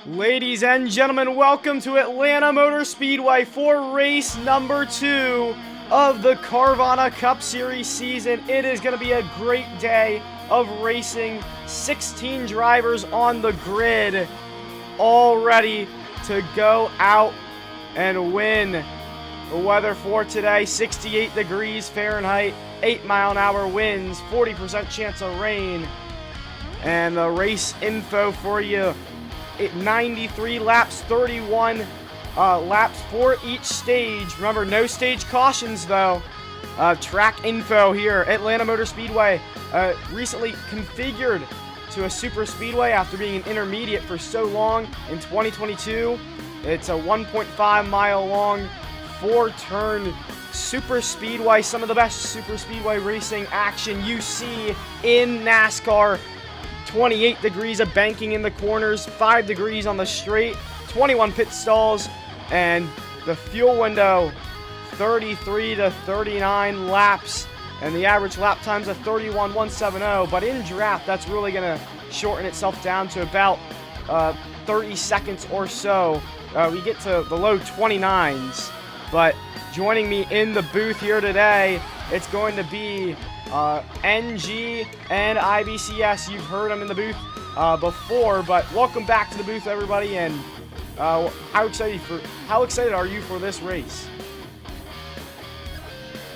Ladies and gentlemen, welcome to Atlanta Motor Speedway for race number 2 of the Carvana Cup Series season. It is going to be a great day of racing. 16 drivers on the grid, all ready to go out and win. The weather for today, 68 degrees Fahrenheit, 8-mile-an-hour winds, 40% chance of rain. And the race info for you: 93 laps, 31 laps for each stage. Remember, no stage cautions though. Track info here. Atlanta Motor Speedway recently configured to a super speedway after being an intermediate for so long in 2022. It's a 1.5 mile long, 4-turn super speedway. Some of the best super speedway racing action you see in NASCAR. 28 degrees of banking in the corners, 5 degrees on the straight, 21 pit stalls, and the fuel window 33 to 39 laps, and the average lap time's a 31.170. But in draft, that's really going to shorten itself down to about 30 seconds or so. We get to the low 29s. But joining me in the booth here today, it's going to be NG and IBCS. You've heard them in the booth before, but welcome back to the booth, everybody. And how excited are you for this race?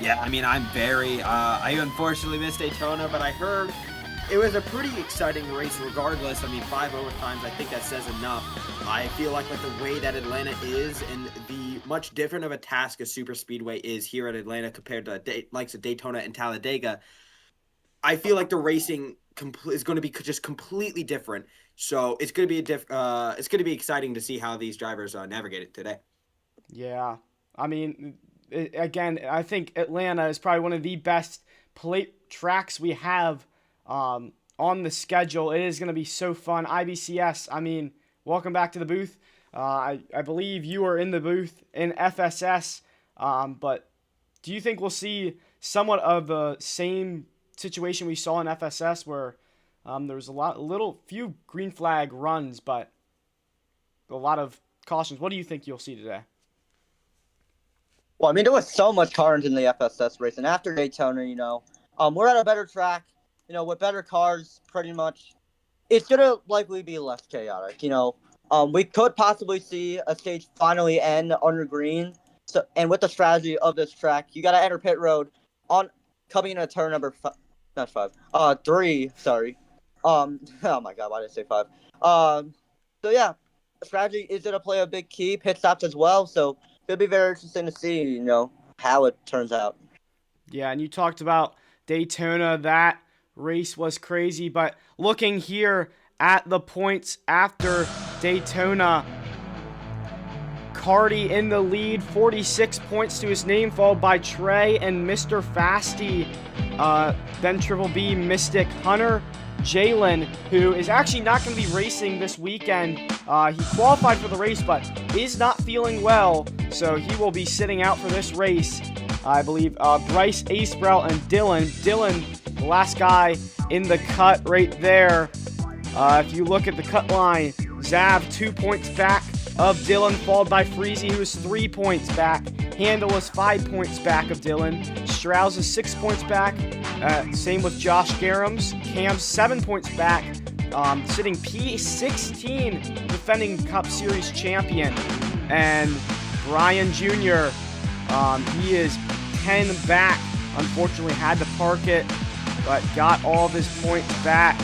Yeah, I mean, I'm very, I unfortunately missed Daytona, but I heard it was a pretty exciting race regardless. I mean, 5 overtimes, I think that says enough. I feel like with the way that Atlanta is and the much different of a task a super speedway is here at Atlanta compared to likes of Daytona and Talladega, I feel like the racing is going to be just completely different. So it's going to be it's going to be exciting to see how these drivers navigate it today. Yeah, I mean, again, I think Atlanta is probably one of the best plate tracks we have on the schedule. It is going to be so fun. IBCS, I mean, welcome back to the booth. I believe you are in the booth in FSS, but do you think we'll see somewhat of the same situation we saw in FSS where there was few green flag runs, but a lot of cautions? What do you think you'll see today? Well, I mean, there was so much carnage in the FSS race, and after Daytona, we're at a better track, with better cars, pretty much. It's gonna likely be less chaotic, We could possibly see a stage finally end under green. So, and with the strategy of this track, you gotta enter pit road on coming into turn number 3. Sorry. Oh my God, why did I say 5? So yeah, the strategy is gonna play a big key. Pit stops as well. So it'll be very interesting to see, how it turns out. Yeah, and you talked about Daytona. That race was crazy, but looking here at the points after Daytona, Cardi in the lead, 46 points to his name, followed by Trey and Mr. Fasty, then Triple B, Mystic, Hunter, Jalen, who is actually not going to be racing this weekend. He qualified for the race, but is not feeling well, so he will be sitting out for this race. I believe Bryce, Acebrow, and Dylan. Dylan, the last guy in the cut right there. If you look at the cut line, Zav 2 points back of Dylan, followed by Freezy, who is 3 points back. Handel is 5 points back of Dylan. Strauss is 6 points back. Same with Josh Garams. Cam's 7 points back. Sitting P16, defending Cup Series champion. And Brian Jr., he is 10 back. Unfortunately, had to park it, but got all of his points back.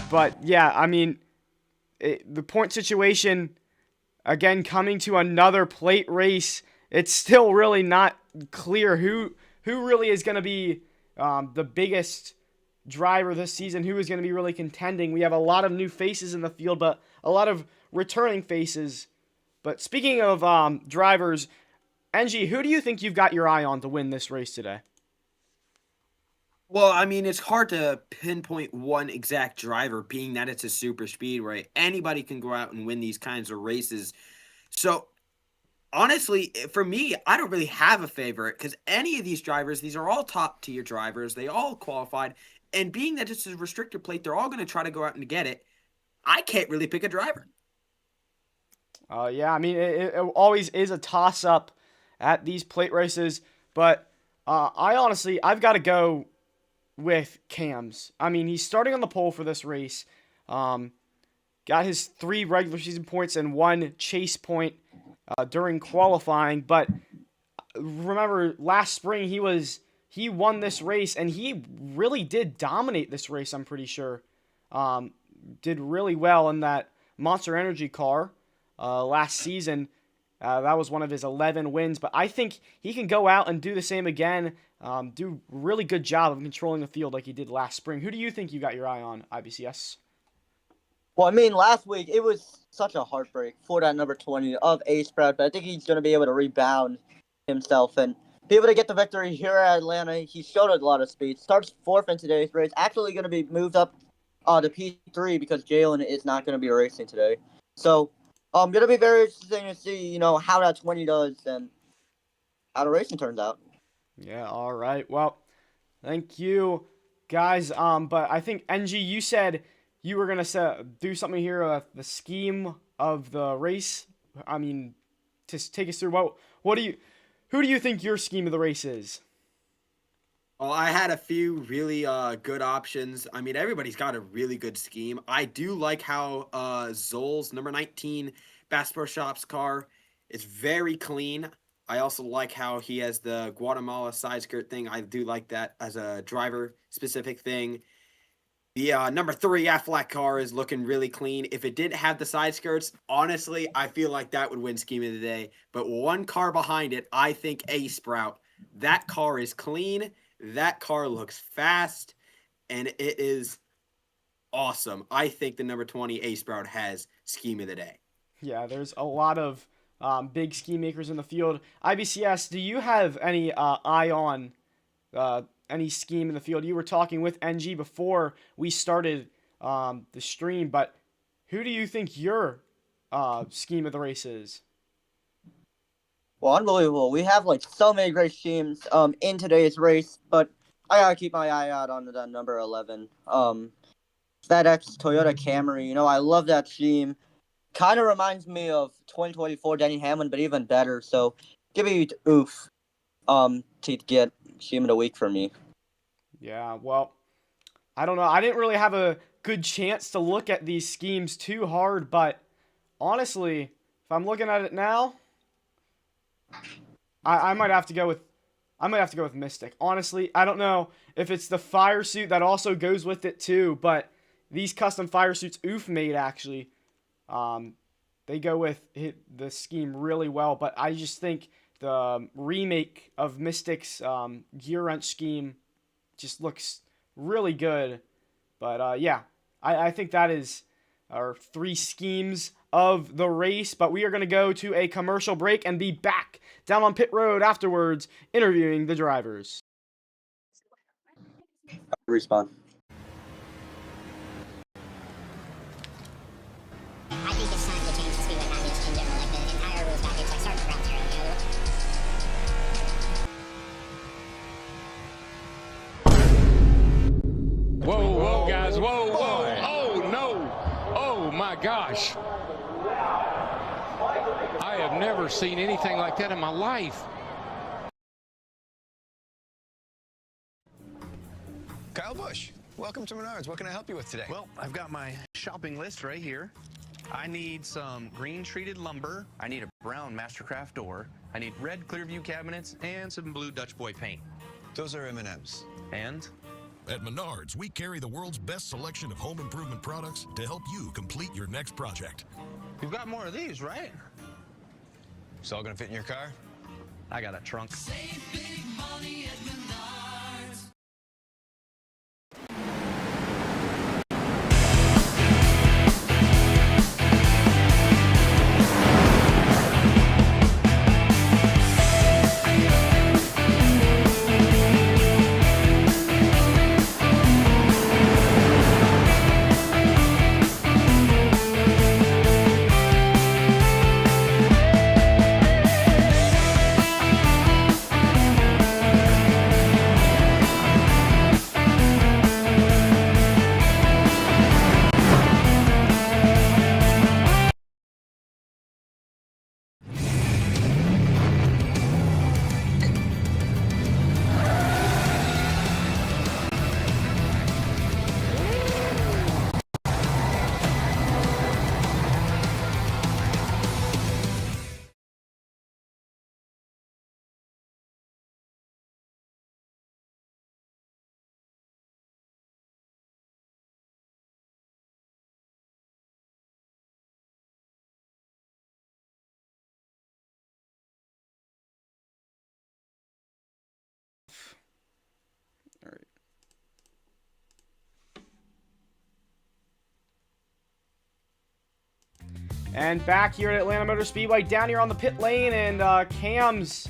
But yeah, I mean, the point situation, again, coming to another plate race, it's still really not clear who really is going to be the biggest driver this season, who is going to be really contending. We have a lot of new faces in the field, but a lot of returning faces. But speaking of drivers, NG, who do you think you've got your eye on to win this race today? Well, I mean, it's hard to pinpoint one exact driver, being that it's a super speedway. Anybody can go out and win these kinds of races. So, honestly, for me, I don't really have a favorite because any of these drivers, these are all top-tier drivers. They all qualified. And being that it's a restrictor plate, they're all going to try to go out and get it. I can't really pick a driver. Yeah, I mean, it always is a toss-up at these plate races, but I've got to go with Cam's. I mean, he's starting on the pole for this race. Got his 3 regular season points and 1 chase point during qualifying, but remember last spring he won this race and he really did dominate this race. I'm pretty sure did really well in that Monster Energy car last season. That was one of his 11 wins, but I think he can go out and do the same again. Do a really good job of controlling the field like he did last spring. Who do you think you got your eye on, IBCS? Well, I mean, last week it was such a heartbreak for that number 20 of A Sprout, but I think he's going to be able to rebound himself and be able to get the victory here at Atlanta. He showed a lot of speed. Starts 4th in today's race. Actually going to be moved up to P3 because Jalen is not going to be racing today. So, going to be very interesting to see, how that 20 does and how the racing turns out. Yeah, all right. Well, thank you, guys. But I think, NG, you said you were going to do something here, the scheme of the race. I mean, just take us through who do you think your scheme of the race is? Well, I had a few really good options. I mean, everybody's got a really good scheme. I do like how Zoll's number 19 Bass Pro Shops car is very clean. I also like how he has the Guatemala side skirt thing. I do like that as a driver-specific thing. The number 3 Aflac car is looking really clean. If it didn't have the side skirts, honestly, I feel like that would win Scheme of the Day. But one car behind it, I think A Sprout. That car is clean. That car looks fast. And it is awesome. I think the number 20 A Sprout has Scheme of the Day. Yeah, there's a lot of big scheme makers in the field. IBCS, do you have any eye on any scheme in the field? You were talking with NG before we started the stream, but who do you think your scheme of the race is? Well, unbelievable. We have so many great schemes in today's race, but I gotta keep my eye out on that number 11. FedEx Toyota Camry. I love that scheme. Kind of reminds me of 2024 Denny Hamlin, but even better. So give me oof to get scheme of the week for me. Yeah, well, I don't know. I didn't really have a good chance to look at these schemes too hard, but honestly, if I'm looking at it now, I might have to go with Mystic. Honestly, I don't know if it's the fire suit that also goes with it too, but these custom fire suits Oof made actually, they go with the scheme really well. But I just think the remake of Mystic's gear wrench scheme just looks really good. But yeah, I think that is our 3 schemes of the race. But we are going to go to a commercial break and be back down on pit road afterwards, interviewing the drivers. Respawn. I think it's time to change the speedway package in general, like the entire rules package, like start from ground zero, Whoa, guys, whoa. Oh, no. Oh, my gosh. I have never seen anything like that in my life. Kyle Busch, welcome to Menards. What can I help you with today? Well, I've got my shopping list right here. I need some green treated lumber. I need a brown Mastercraft door. I need red Clearview cabinets and some blue Dutch Boy paint. Those are M&Ms. And At Menards, we carry the world's best selection of home improvement products to help you complete your next project. you've got more of these, right? It's all gonna fit in your car? I got a trunk. And back here at Atlanta Motor Speedway, down here on the pit lane, and Cam's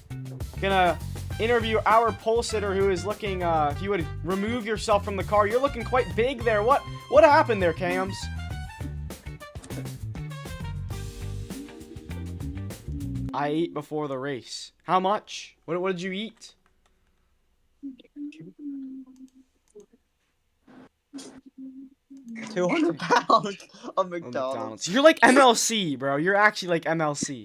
gonna interview our pole sitter who is looking, if you would remove yourself from the car, you're looking quite big there. What happened there, Cams? I ate before the race. How much? What did you eat? £200 of McDonald's. You're like MLC, bro. You're actually like MLC.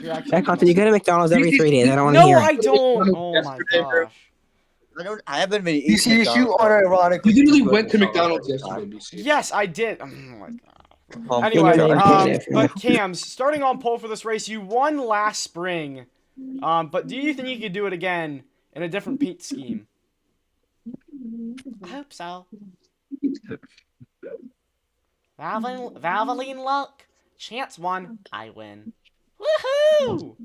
You're actually That content, you go to McDonald's every 3 days. I don't want to No, hear I it. don't. Oh my gosh. I haven't been eating BCS, you McDonald's. unironically. You literally went to McDonald's yesterday, BCS. Yes, I did. Oh my god. Anyway, Anyway, but Cams, starting on pole for this race, you won last spring. But do you think you could do it again in a different paint scheme? I hope so. Valvoline luck. Chance won. I win. Woohoo!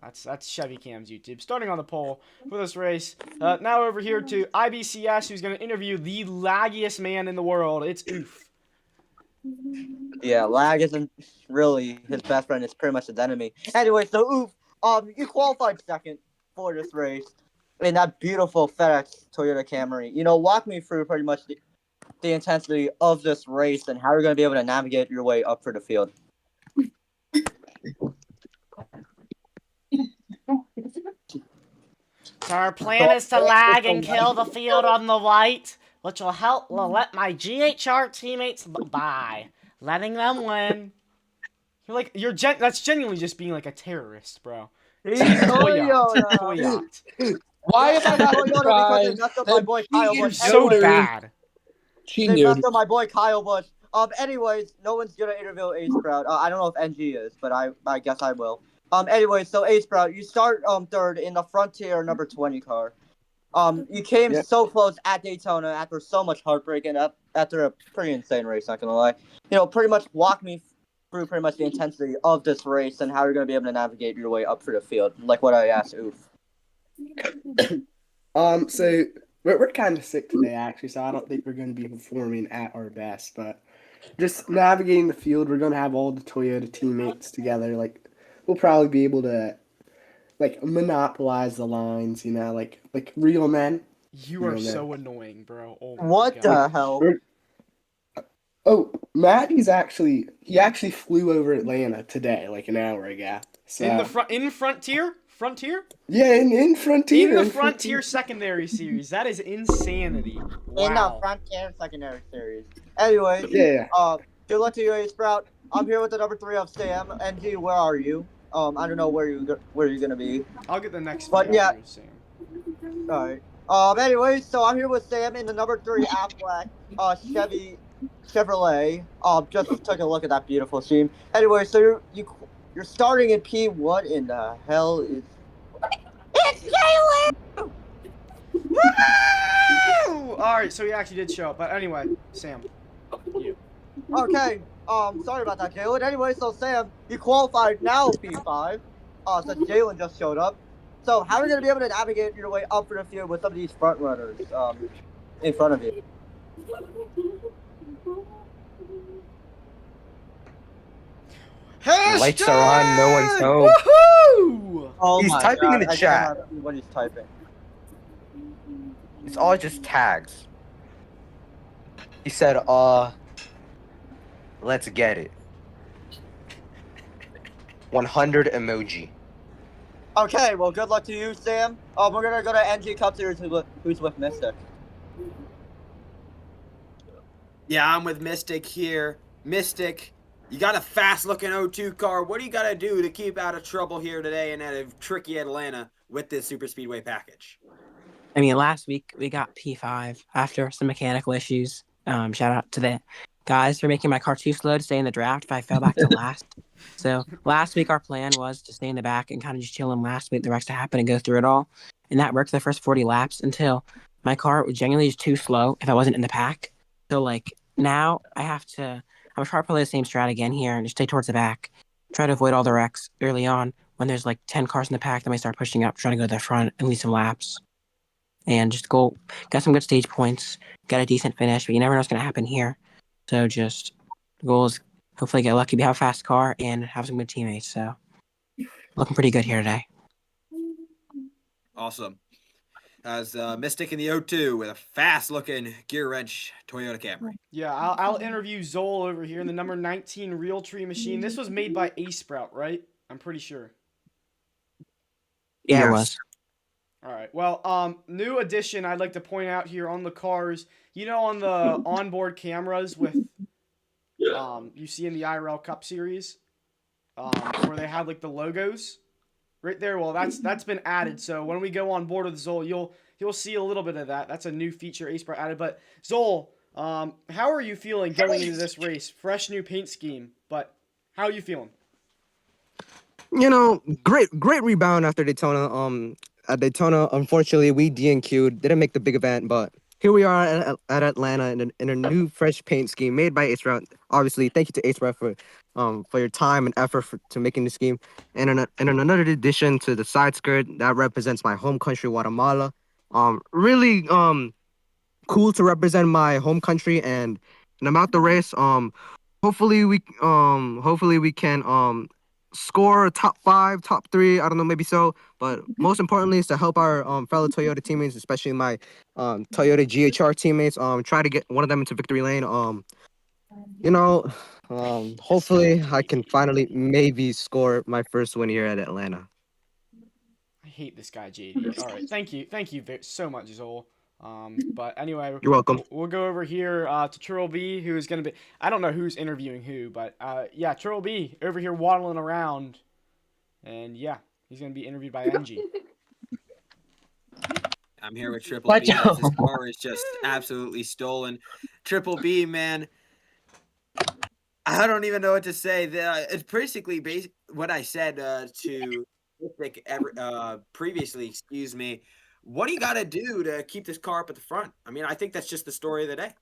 That's Chevy Cam's YouTube. Starting on the pole for this race. Now over here to IBCS, who's going to interview the laggiest man in the world. It's Oof. Yeah, lag isn't really his best friend. It's pretty much his enemy. Anyway, so Oof, you qualified second for this race in that beautiful FedEx Toyota Camry. You know, walk me through pretty much the intensity of this race and how you're going to be able to navigate your way up for the field. So our plan is to lag and kill the field on the white, which will help let my GHR teammates by letting them win. You're like that's genuinely just being like a terrorist, bro. Toyota. Why am I not surprised? My boy Kyle You're Busch. so bad. They messed up my boy Kyle Busch. Anyways, no one's gonna interview Ace Sprout. I don't know if NG is, but I guess I will. Anyway, so Ace Sprout, you start third in the Frontier number 20 car. You came so close at Daytona after so much heartbreak and after a pretty insane race, not gonna lie. You know, pretty much walk me through pretty much the intensity of this race and how you're gonna be able to navigate your way up for the field, like what I asked Oof. So we're kind of sick today, actually, so I don't think we're going to be performing at our best, but just navigating the field, we're going to have all the Toyota teammates together. Like, we'll probably be able to, like, monopolize the lines, you know, like real men. You are so annoying, bro. Oh my what God. the hell? Matt, he actually flew over Atlanta today, like an hour ago. So. In Frontier? Frontier? Yeah, in Frontier. In the Frontier Secondary Series. That is insanity. Wow. In the Frontier Secondary Series. Anyway, good luck to you, Ace Sprout. I'm here with the number 3 of Sam. NG, where are you? I don't know where you're gonna be. I'll get the next. But yeah. Sam. All right. Anyway, so I'm here with Sam in the number 3 Aflac Chevrolet. Just took a look at that beautiful team. Anyway, so you're starting in P. What in the hell is? It's Jalen! Woo! Alright, so he actually did show up. But anyway, Sam. You. Okay. Sorry about that, Jalen. Anyway, so Sam, you qualified now P5. Since Jalen just showed up. So how are you gonna be able to navigate your way up for the field with some of these front runners in front of you? Hashtag! Lights are on, no one's home. Woohoo! Oh He's my typing God, in the I chat. cannot see what he's typing. It's all just tags. He said, let's get it. 100 emoji. Okay, well, good luck to you, Sam. We're gonna go to NG Cup Series, who's with Mystic. Yeah, I'm with Mystic here. Mystic, you got a fast-looking O2 car. What do you got to do to keep out of trouble here today in a tricky Atlanta with this super speedway package? I mean, last week we got P5 after some mechanical issues. Shout out to the guys for making my car too slow to stay in the draft if I fell back to last. So last week our plan was to stay in the back and kind of just chill in last, wait the rest to happen and go through it all. And that worked the first 40 laps until my car was genuinely just too slow if I wasn't in the pack. So like now I'm gonna try to play the same strat again here and just stay towards the back. Try to avoid all the wrecks early on. When there's like 10 cars in the pack, then we start pushing up, trying to go to the front and lead some laps. And just get some good stage points, get a decent finish, but you never know what's going to happen here. So just the goal is hopefully get lucky. We have a fast car and have some good teammates. So looking pretty good here today. Awesome. As Mystic in the O2 with a fast-looking gear wrench Toyota Camry. Yeah, I'll interview Zol over here in the number 19 Realtree machine. This was made by A Sprout, right? I'm pretty sure. Yeah, it was. All right. Well, new addition I'd like to point out here on the cars. You know, on the onboard cameras with you see in the IRL Cup Series, where they have like the logos right there. Well, that's been added. So when we go on board with Zol, you'll see a little bit of that. That's a new feature Ace added. But Zol, how are you feeling going into this race? Fresh new paint scheme, but how are you feeling? You know, great rebound after Daytona. At Daytona, unfortunately, we DNQ'd. Didn't make the big event, but here we are at Atlanta in a new fresh paint scheme made by Ace Route. Obviously, thank you to Ace Route for your time and effort to making the scheme. And in another addition to the side skirt that represents my home country, Guatemala. Really cool to represent my home country, and I'm out the race. Hopefully we can score top 5, top 3. I don't know, maybe so. But most importantly is to help our fellow Toyota teammates, especially my Toyota GHR teammates. Try to get one of them into victory lane. You know, hopefully I can finally maybe score my first win here at Atlanta. I hate this guy, JD. All right, thank you so much, Zol. But anyway, You're welcome. we'll go over here to Turl B, who is going to be. I don't know who's interviewing who, but yeah, Turl B over here waddling around, and yeah, he's going to be interviewed by NG. I'm here with Triple B. As his car is just absolutely stolen. Triple B, man. I don't even know what to say. It's basically what I said to Mystic previously. Excuse me. What do you got to do to keep this car up at the front? I mean, I think that's just the story of the day.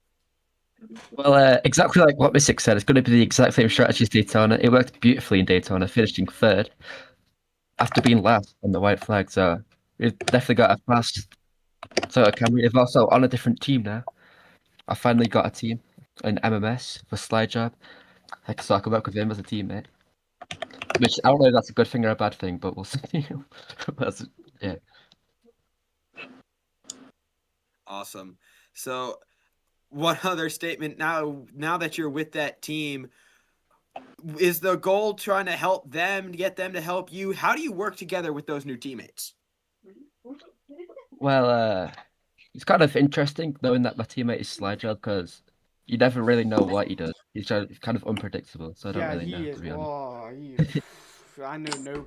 Well, exactly like what Mystic said, it's going to be the exact same strategy as Daytona. It worked beautifully in Daytona, finishing third after being last on the white flag. So we've definitely got a fast Toyota Camry. We've also on a different team now. I finally got a team in MMS for Slide Job. So I can work with him as a teammate. Which I don't know if that's a good thing or a bad thing, but we'll see. Yeah. Awesome. So, one other statement now that you're with that team, is the goal trying to help them, get them to help you? How do you work together with those new teammates? Well, it's kind of interesting knowing that my teammate is Slidegel because you never really know what he does. He's kind of unpredictable, so I don't really know, to be honest. I know no.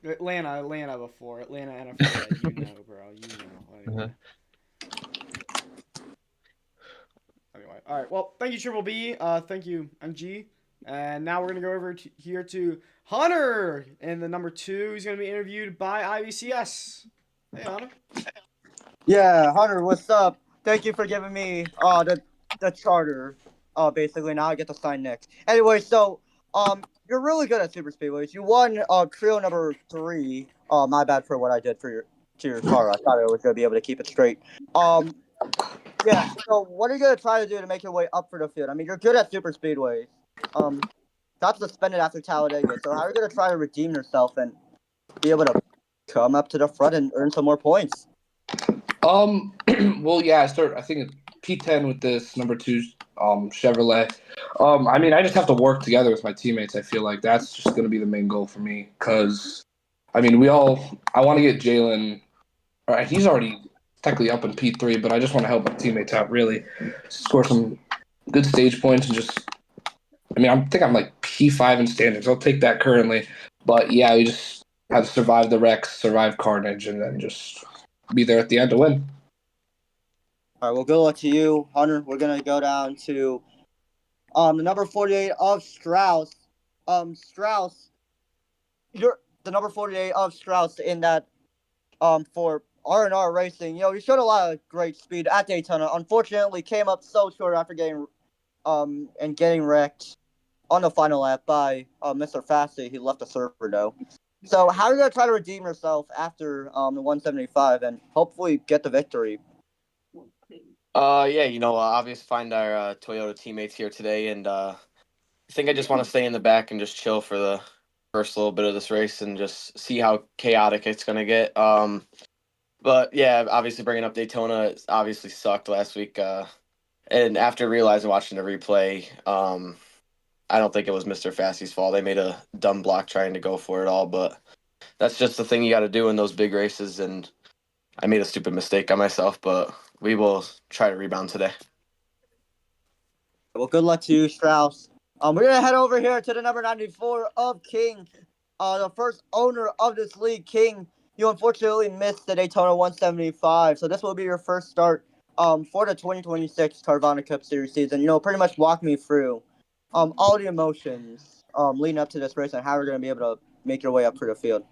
Atlanta before Atlanta NFL. You know, bro. You know. Anyway, all right. Well, thank you, Triple B. Thank you, MG. And now we're gonna go over here to Hunter in the number 2. He's gonna be interviewed by IVCS. Hey, Hunter. Yeah, Hunter, what's up? Thank you for giving me the charter. Basically now I get to sign next. Anyway, so you're really good at super speedways. You won trio number 3. My bad for what I did to your car. I thought I was gonna be able to keep it straight. Yeah. So what are you gonna try to do to make your way up for the field? I mean, you're good at super speedways. Got suspended after Talladega. So how are you gonna try to redeem yourself and be able to come up to the front and earn some more points? Well, yeah, I think at P10 with this number 2 Chevrolet. I mean, I just have to work together with my teammates. I feel like that's just going to be the main goal for me because, I mean, I want to get Jalen. All right, he's already technically up in P3, but I just want to help my teammates out, really score some good stage points and just. I mean, I think I'm like P5 in standings. I'll take that currently, but yeah, we just have to survive the wrecks, survive carnage, and then just be there at the end to win. All right, well, good luck to you, Hunter. We're gonna go down to the number 48 of Strauss. Strauss, you're the number 48 of Strauss in that for R&R Racing. You know, you showed a lot of great speed at Daytona. Unfortunately, came up so short after getting wrecked on the final lap by Mr. Fasty. He left the server though. So how are you gonna try to redeem yourself after the 175 and hopefully get the victory? Yeah, obviously find our Toyota teammates here today, and I think I just want to stay in the back and just chill for the first little bit of this race and just see how chaotic it's gonna get. But yeah, obviously bringing up Daytona, it obviously sucked last week. And after realizing watching the replay, I don't think it was Mr. Fassy's fault. They made a dumb block trying to go for it all, but that's just the thing you got to do in those big races. And I made a stupid mistake on myself, but we will try to rebound today. Well, good luck to you, Strauss. We're gonna head over here to the number 94 of King, the first owner of this league. King, you unfortunately missed the Daytona 175, so this will be your first start for the 2026 Carvana Cup Series season. Pretty much walk me through all the emotions leading up to this race and how you're gonna be able to make your way up through the field.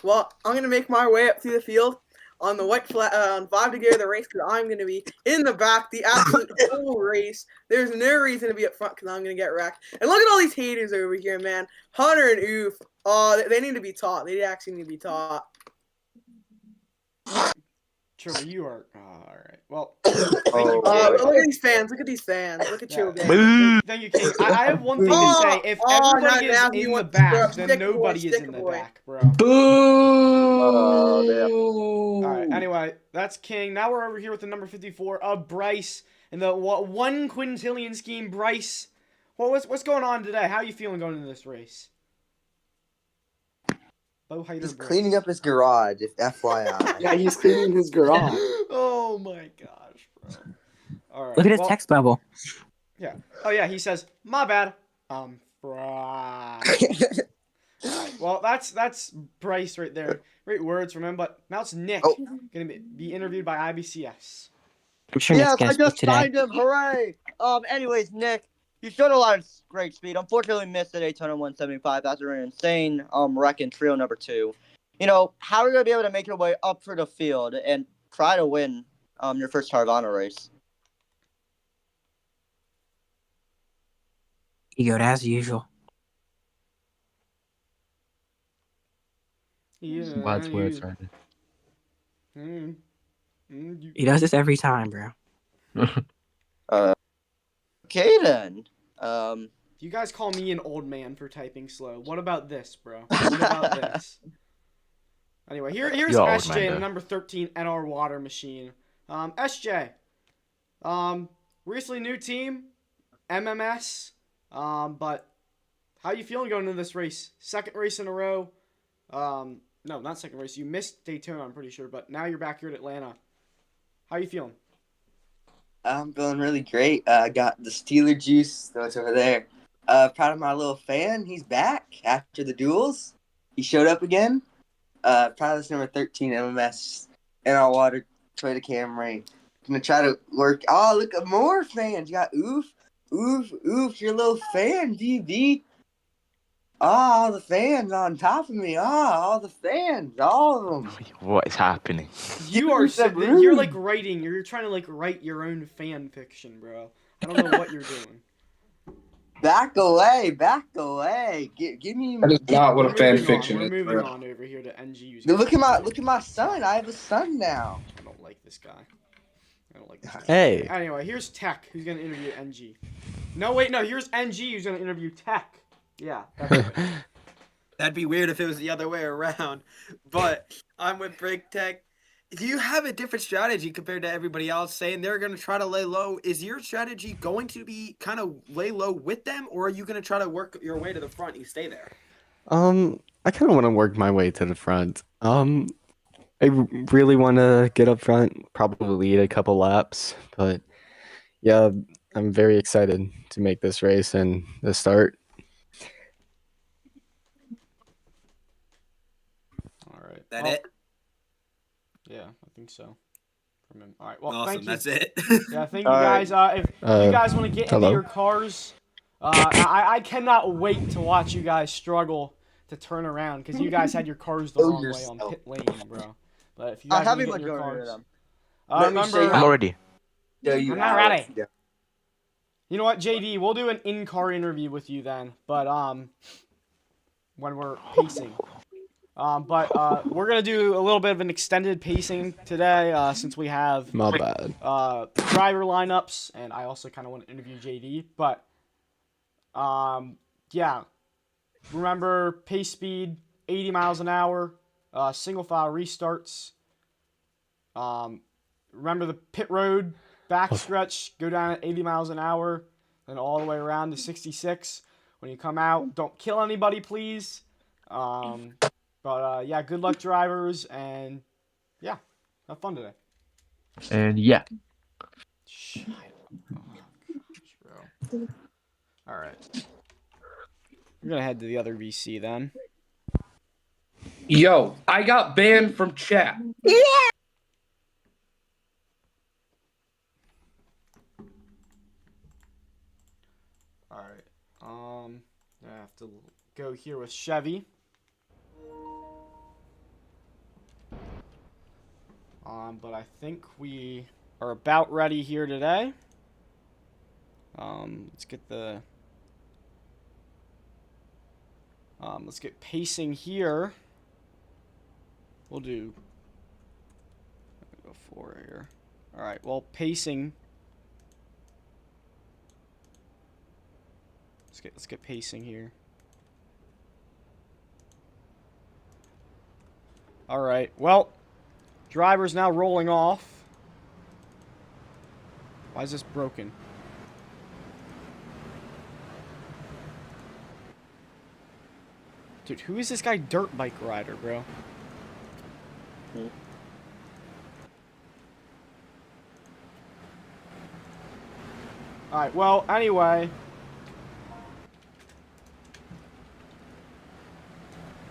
Well, I'm gonna make my way up through the field on the white flag on 5 to gear of the race because I'm gonna be in the back the absolute whole race. There's no reason to be up front because I'm gonna get wrecked. And look at all these haters over here, man. Hunter and Oof. They need to be taught. They actually need to be taught. Trevor, you are all right. Well, look at these fans. Look at these fans. Look at Chill Gang. Thank you, King. I have one thing to say. If everybody is in the back, then nobody is in the back, bro. All right. Anyway, that's King. Now we're over here with the number 54 of Bryce and the 1 quintillion scheme. Bryce, what's going on today? How are you feeling going into this race? He's cleaning up his garage, if FYI. Yeah, he's cleaning his garage. Oh my gosh, bro. All right. Look at his text bubble. Yeah. Oh yeah, he says, "My bad." Right. Well, that's Bryce right there. Great words from him. But now it's Nick, gonna be interviewed by IBCS. I'm sure Yes, Nick's I just today. signed him. Hooray! Anyways, Nick, you showed a lot of great speed. Unfortunately, missed the Daytona 175 after an insane wreck in trio number 2. How are you gonna be able to make your way up for the field and try to win your first Carvana race? Egoed as usual. Yeah, Lad's words right there. He does this every time, bro. Okay then. You guys call me an old man for typing slow. What about this, bro? What about this? Anyway, here's SJ and the number 13 NR Water Machine. SJ. Recently new team, MMS. But how you feeling going into this race? Second race in a row. No, not second race. You missed Daytona, I'm pretty sure, but now you're back here at Atlanta. How you feeling? I'm feeling really great. I got the Steeler juice that's over there. Proud of my little fan. He's back after the duels. He showed up again. Proud of this number 13 MMS in our water Toyota Camry. Gonna try to work. Oh, look at more fans. You got Oof, your little fan, DB. Oh, all the fans on top of me. Oh, all the fans, all of them. What is happening? You're writing. You're trying to write your own fan fiction, bro. I don't know what you're doing. Back away. Give me. That is not what a fan fiction is. We're moving on over here to NGU's. Look at my son. I have a son now. I don't like this guy. Hey. Anyway, here's Tech, who's gonna interview NG. No, wait, no. Here's NG, who's gonna interview Tech. Yeah. That's right. That'd be weird if it was the other way around. But I'm with Break Tech. Do you have a different strategy compared to everybody else saying they're going to try to lay low? Is your strategy going to be kind of lay low with them, or are you going to try to work your way to the front and you stay there? I kind of want to work my way to the front. I really want to get up front, probably lead a couple laps, but yeah, I'm very excited to make this race and the start. All right. That it? Yeah, I think so. From him. All right. Well, awesome. thank you. That's it. Yeah, thank you guys. If you guys want to get into your cars, I cannot wait to watch you guys struggle to turn around because you guys had your cars the wrong way on pit lane, bro. But if you guys want to get in your cars, remember, I'm already. I'm not ready. You know what, JD? We'll do an in-car interview with you then, but when we're pacing. But we're gonna do a little bit of an extended pacing today since we have My bad. driver lineups, and I also kind of want to interview JD. But yeah, remember pace speed 80 miles an hour, single file restarts. Remember the pit road backstretch, go down at 80 miles an hour, and all the way around to 66. When you come out, don't kill anybody, please. Yeah, good luck, drivers, and yeah, have fun today. And yeah. Shut up. Oh, gosh, bro. All right. We're going to head to the other VC then. Yo, I got banned from chat. All right. I have to go here with Chevy. But I think we are about ready here today. Let's get the let's get pacing here. We'll do go 4 here. All right. Well, pacing. Let's get pacing here. All right. Well, driver's now rolling off. Why is this broken? Dude, who is this guy dirt bike rider, bro? Alright, well, anyway.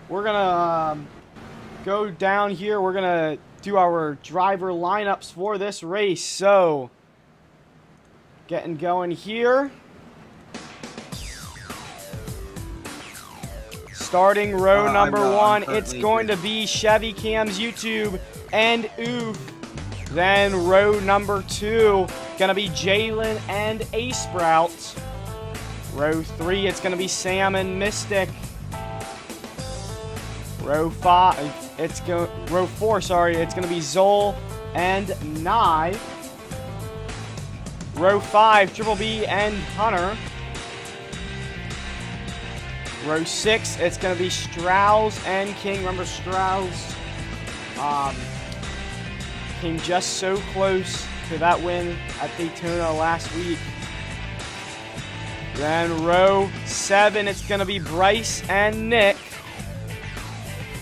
We're gonna go down here. We're gonna do our driver lineups for this race. So, getting going here. Starting row number one, it's going to be Chevy Cam's YouTube and Oof. Then row number 2, gonna be Jalen and A Sprout. Row 3, it's gonna be Sam and Mystic. Row 4, it's gonna be Zol and Nye. Row 5, Triple B and Hunter. Row 6, it's going to be Strauss and King. Remember, Strauss came just so close to that win at Daytona last week. Then row 7, it's going to be Bryce and Nick.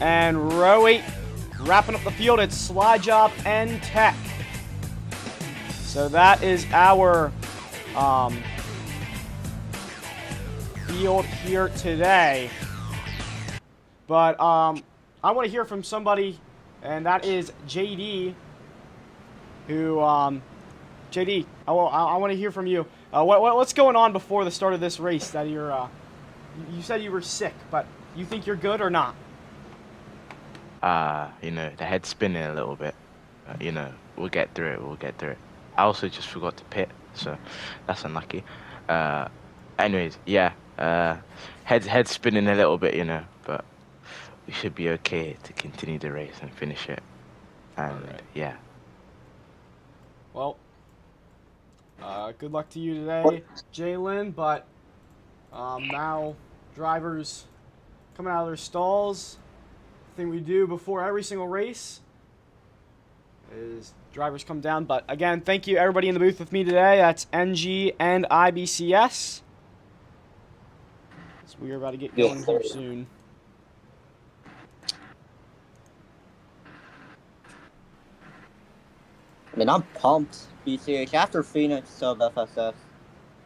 And row 8, wrapping up the field, it's Slide Job and Tech. So that is our field here today. But I want to hear from somebody, and that is JD, who JD, I want to hear from you. What's going on before the start of this race that you're you said you were sick, but you think you're good or not? The head's spinning a little bit. We'll get through it. I also just forgot to pit, so that's unlucky. Anyways, yeah. Head's spinning a little bit, but we should be okay to continue the race and finish it. And yeah. Well, good luck to you today, Jalen. But now drivers coming out of their stalls. The thing we do before every single race is drivers come down. But again, thank you everybody in the booth with me today. That's NG and IBCS. So we are about to get going here soon. I mean, I'm pumped. BCH after Phoenix sub FSS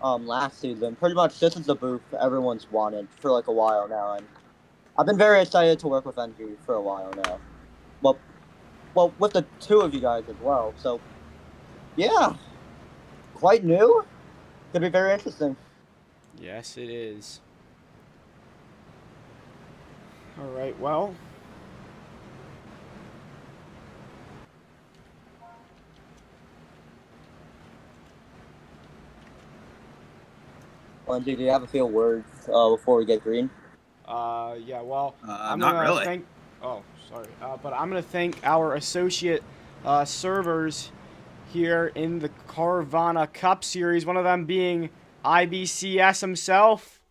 last season, pretty much this is the booth everyone's wanted for like a while now, and I've been very excited to work with NG for a while now. Well, with the two of you guys as well. So, yeah, quite new. Could be very interesting. Yes, it is. All right, well. Do you have a few words before we get green? Yeah, well, I'm not gonna really. thank. Oh, sorry. But I'm going to thank our associate servers here in the Carvana Cup Series, one of them being IBCS himself.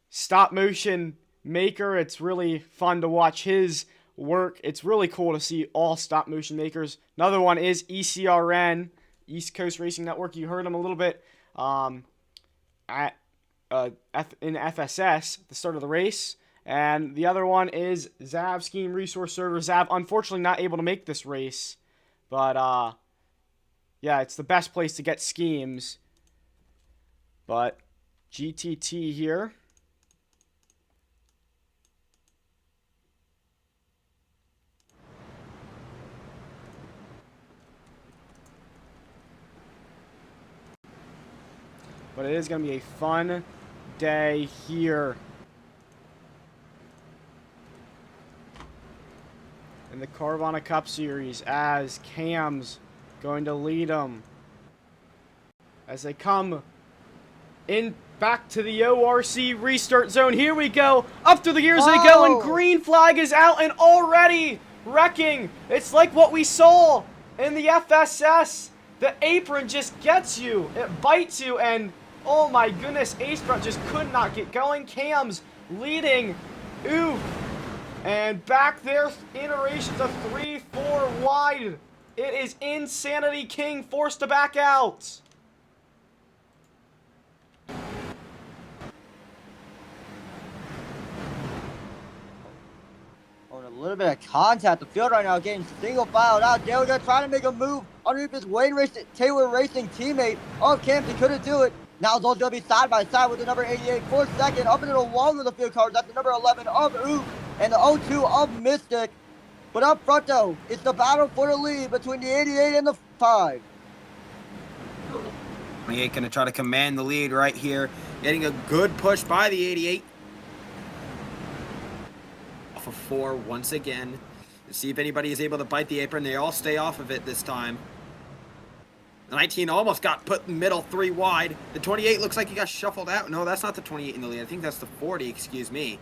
Stop motion maker. It's really fun to watch his work. It's really cool to see all stop motion makers. Another one is ECRN, East Coast Racing Network. You heard him a little bit in FSS at the start of the race. And the other one is Zav Scheme Resource Server. Zav, unfortunately not able to make this race. But, yeah, it's the best place to get schemes. But GTT here. But it is going to be a fun day here in the Carvana Cup Series as Cam's going to lead them as they come in back to the ORC restart zone. Here we go. Up through the gears they go, and green flag is out and already wrecking. It's like what we saw in the FSS. The apron just gets you. It bites you, and oh my goodness, Ace Front just could not get going. Cam's leading. Ooh. And back there, iterations of 3-4 wide. It is Insanity King forced to back out. Oh, a little bit of contact. The field right now getting single filed out. Dale trying to make a move underneath his Taylor Racing teammate of Camp. He couldn't do it. Now those going to be side by side with the number 88 for second. Up into the wall of the field cars. That's the number 11 of Oop and the 02 of Mystic. But up front, though, it's the battle for the lead between the 88 and the 5. 28 going to try to command the lead right here. Getting a good push by the 88. Off of 4 once again. Let's see if anybody is able to bite the apron. They all stay off of it this time. The 19 almost got put in the middle, 3 wide. The 28 looks like he got shuffled out. No, that's not the 28 in the lead. I think that's the 40, excuse me.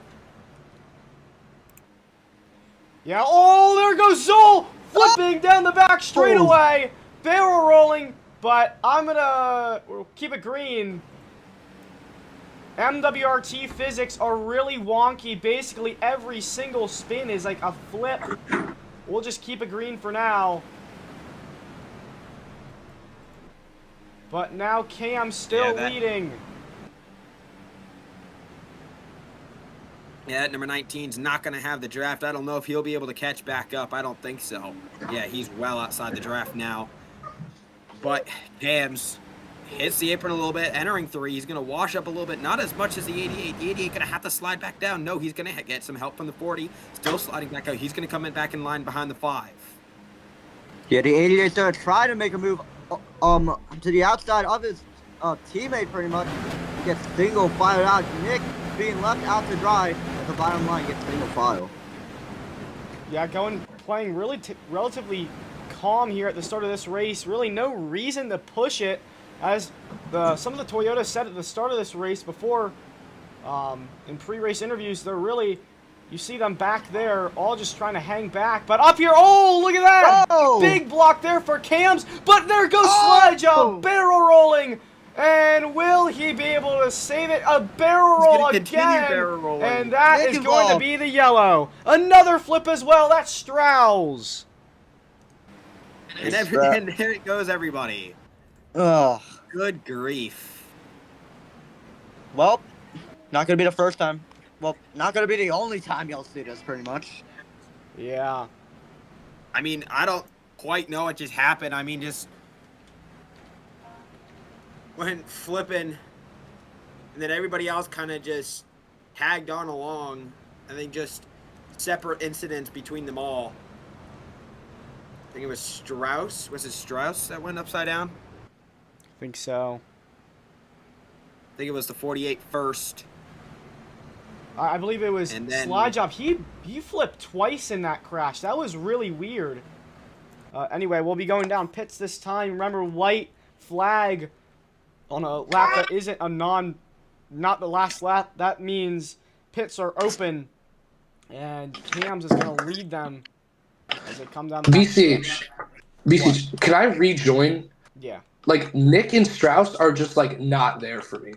Yeah, oh, there goes Zol! Flipping down the back straightaway. Barrel rolling, but I'm gonna keep it green. MWRT physics are really wonky. Basically, every single spin is like a flip. We'll just keep it green for now. But now Cam's still leading. Yeah, number 19's not going to have the draft. I don't know if he'll be able to catch back up. I don't think so. Yeah, he's well outside the draft now. But Cam's hits the apron a little bit, entering 3. He's going to wash up a little bit, not as much as the 88. The 88 going to have to slide back down. No, he's going to get some help from the 40. Still sliding back out. He's going to come back in line behind the 5. Yeah, the 88's going to try to make a move to the outside of his teammate pretty much. Gets single filed out. Nick being left out to dry at the bottom line, gets single file. Yeah, playing really relatively calm here at the start of this race. Really no reason to push it, as some of the Toyotas said at the start of this race before in pre-race interviews. They're really, you see them back there all just trying to hang back. But up here, oh, look at that! Oh! Big block there for Cam's, but there goes Slide Job, barrel rolling. And will he be able to save it? A barrel roll again. And that is going to be the yellow. Another flip as well. That's Strauss. And there it goes, everybody. Ugh. Good grief. Well, not going to be the first time. Well, not going to be the only time you'll see this, pretty much. Yeah. I mean, I don't quite know what just happened. I mean, just went flipping, and then everybody else kind of just tagged on along. I think just separate incidents between them all. I think it was Strauss. Was it Strauss that went upside down? I think so. I think it was the 48 first. I believe it was Slide Job. He flipped twice in that crash. That was really weird. Anyway, we'll be going down pits this time. Remember, white flag on a lap that isn't not the last lap. That means pits are open And Cams is going to lead them as they come down the back BCH, BCH, can I rejoin? Yeah. Like Nick and Strauss are just like not there for me.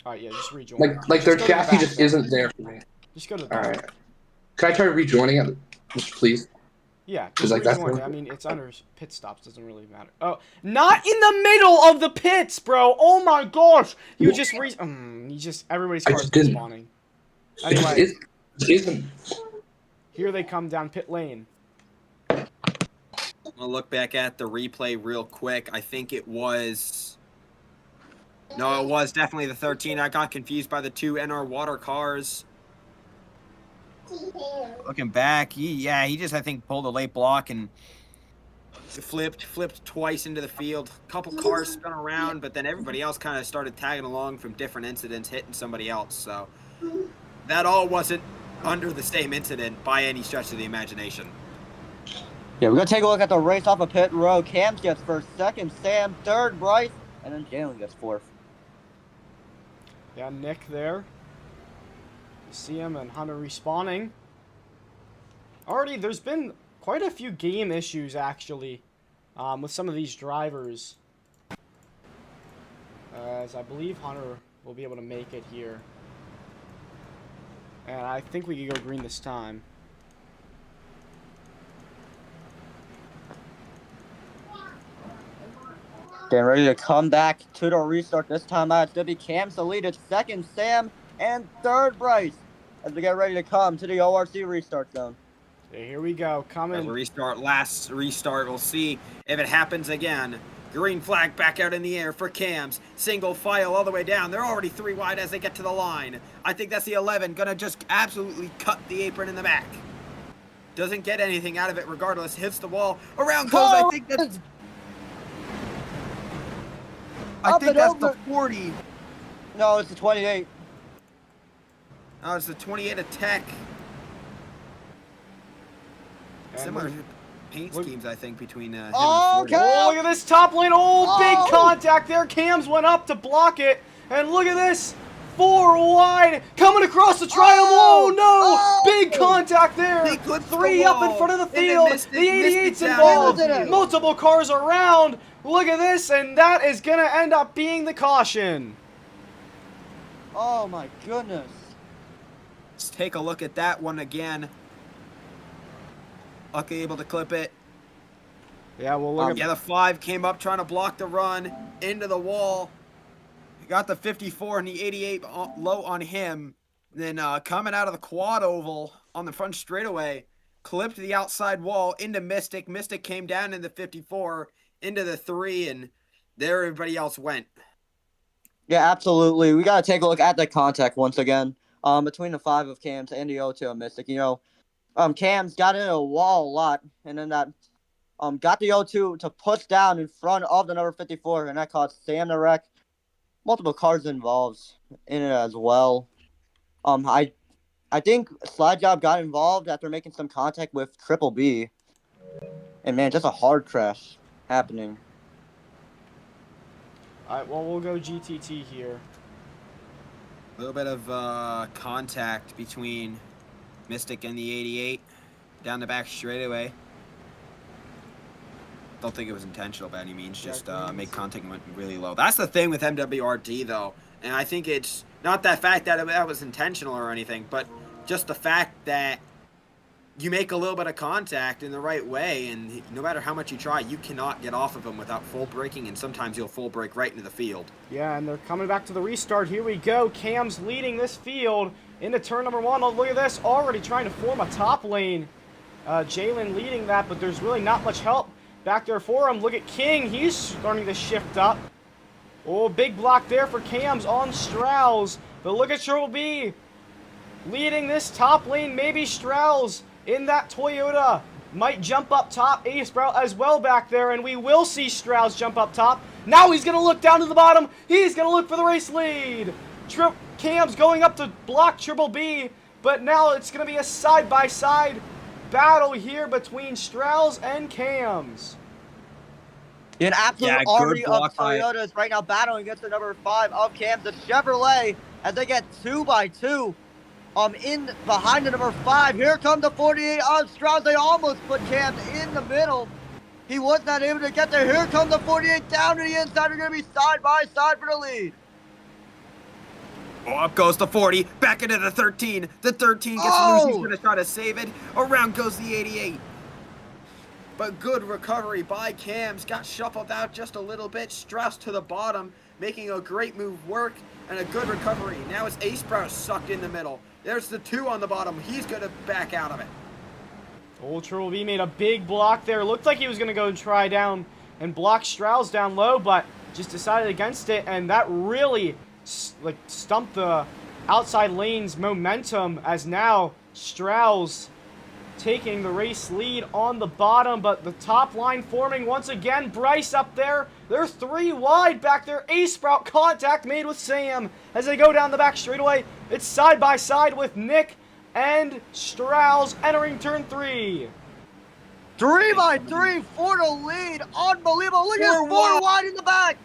All right, yeah, just rejoin. Like their Just go to the chassis back, just though. isn't there for me. Just go to the All back. right. Can I try rejoining it, just please? Yeah, Because just like that's rejoin. I mean, it's under pit stops. Doesn't really matter. Oh, not in the middle of the pits, bro. Oh my gosh. You just everybody's cars respawning. Anyway. It just isn't. Here they come down pit lane. I'm gonna look back at the replay real quick. I think it was. No, it was definitely the 13. I got confused by the two NR Water cars. Looking back, he just, I think, pulled a late block and flipped twice into the field. A couple cars spun around, but then everybody else kind of started tagging along from different incidents, hitting somebody else. So that all wasn't under the same incident by any stretch of the imagination. Yeah, we're going to take a look at the race off of pit row. Cams gets first, second Sam, third Bryce, and then Jalen gets fourth. Yeah, Nick there. You see him and Hunter respawning. Already, there's been quite a few game issues, actually, with some of these drivers. As I believe Hunter will be able to make it here. And I think we can go green this time. Getting ready to come back to the restart. This time out, it's going to be Cams to lead. It's second Sam and third Bryce as we get ready to come to the ORC restart zone. Okay, here we go. Coming. Last restart. We'll see if it happens again. Green flag back out in the air for Cams. Single file all the way down. They're already 3 wide as they get to the line. I think that's the 11. Gonna just absolutely cut the apron in the back. Doesn't get anything out of it regardless. Hits the wall. Around goes. I think that's the 40. No, it's the 28. Oh, it's the 28 attack. Similar paint schemes, I think, between him and 40. Oh, look at this top lane. Oh, big contact there. Cams went up to block it. And look at this. 4 wide. Coming across the triangle. Oh, no. Big contact there. 3 up in front of the field. The 88's involved. Multiple cars around. Look at this. And that is going to end up being the caution. Oh, my goodness. Let's take a look at that one again. Lucky able to clip it. Yeah, well, look at the 5 came up trying to block the run into the wall. Got the 54 and the 88 low on him. Then coming out of the quad oval on the front straightaway, clipped the outside wall into Mystic. Mystic came down in the 54 into the 3, and there everybody else went. Yeah, absolutely. We got to take a look at the contact once again between the 5 of Cams and the O2 of Mystic. You know, Cams got into a wall a lot, and then that got the O2 to push down in front of the number 54, and that caused Sam to wreck. Multiple cars involved in it as well. I think Slide Job got involved after making some contact with Triple B. And man, just a hard crash happening. Alright, well, we'll go GTT here. A little bit of contact between Mystic and the 88 down the back straightaway. Don't think it was intentional by any means. Just make contact went really low. That's the thing with MWRD though, and I think it's not that fact that that was intentional or anything, but just the fact that you make a little bit of contact in the right way, and no matter how much you try, you cannot get off of them without full braking, and sometimes you'll full brake right into the field. Yeah, and they're coming back to the restart. Here we go. Cam's leading this field into turn number 1. Oh, look at this. Already trying to form a top lane. Jalen leading that, but there's really not much help back there for him. Look at King. He's starting to shift up. Oh, big block there for Cams on Strauss. But look at Triple B leading this top lane. Maybe Strauss in that Toyota might jump up top. Ace Sprout as well back there, and we will see Strauss jump up top. Now he's going to look down to the bottom. He's going to look for the race lead. Cam's going up to block Triple B, but now it's going to be a side-by-side battle here between Strauss and Cams. An absolute army of Toyotas right now battling against the number 5 of Cams, the Chevrolet, as they get 2 by 2. In behind the number 5. Here comes the 48 on Strauss. They almost put Cam in the middle. He was not able to get there. Here comes the 48 down to the inside. They're going to be side by side for the lead. Oh, up goes the 40, back into the 13. The 13 gets loose. He's going to try to save it. Around goes the 88. But good recovery by Cams. Got shuffled out just a little bit. Strauss to the bottom, making a great move work and a good recovery. Now it's Ace Sprout sucked in the middle. There's the 2 on the bottom. He's going to back out of it. Ultra B made a big block there. Looked like he was going to go and try down and block Strauss down low, but just decided against it, and that really stumped the outside lane's momentum, as now Strauss taking the race lead on the bottom, but the top line forming once again. Bryce up there. They're 3 wide back there. Ace Sprout contact made with Sam as they go down the back straightaway. It's side by side with Nick and Strauss entering turn 3. 3 by 3 for the lead. Unbelievable. Look at 4 wide in the back.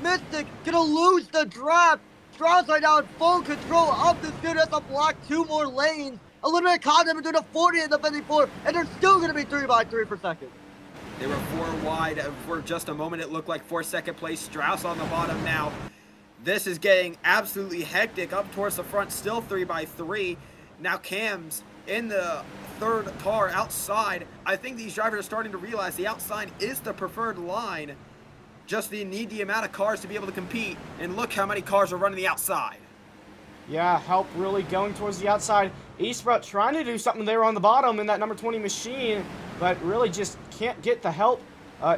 Mystic gonna lose the draft. Strauss right now in full control of this field. Has to block 2 more lanes. A little bit of contact between the 40 and the 54, and they're still gonna be 3 by 3 for second. They were 4 wide for just a moment. It looked like for second place. Strauss on the bottom now. This is getting absolutely hectic up towards the front. Still 3 by 3. Now Cam's in the 3rd car outside. I think these drivers are starting to realize the outside is the preferred line. Just they need the amount of cars to be able to compete. And look how many cars are running the outside. Yeah, help really going towards the outside. Ace Sprout trying to do something there on the bottom in that number 20 machine, but really just can't get the help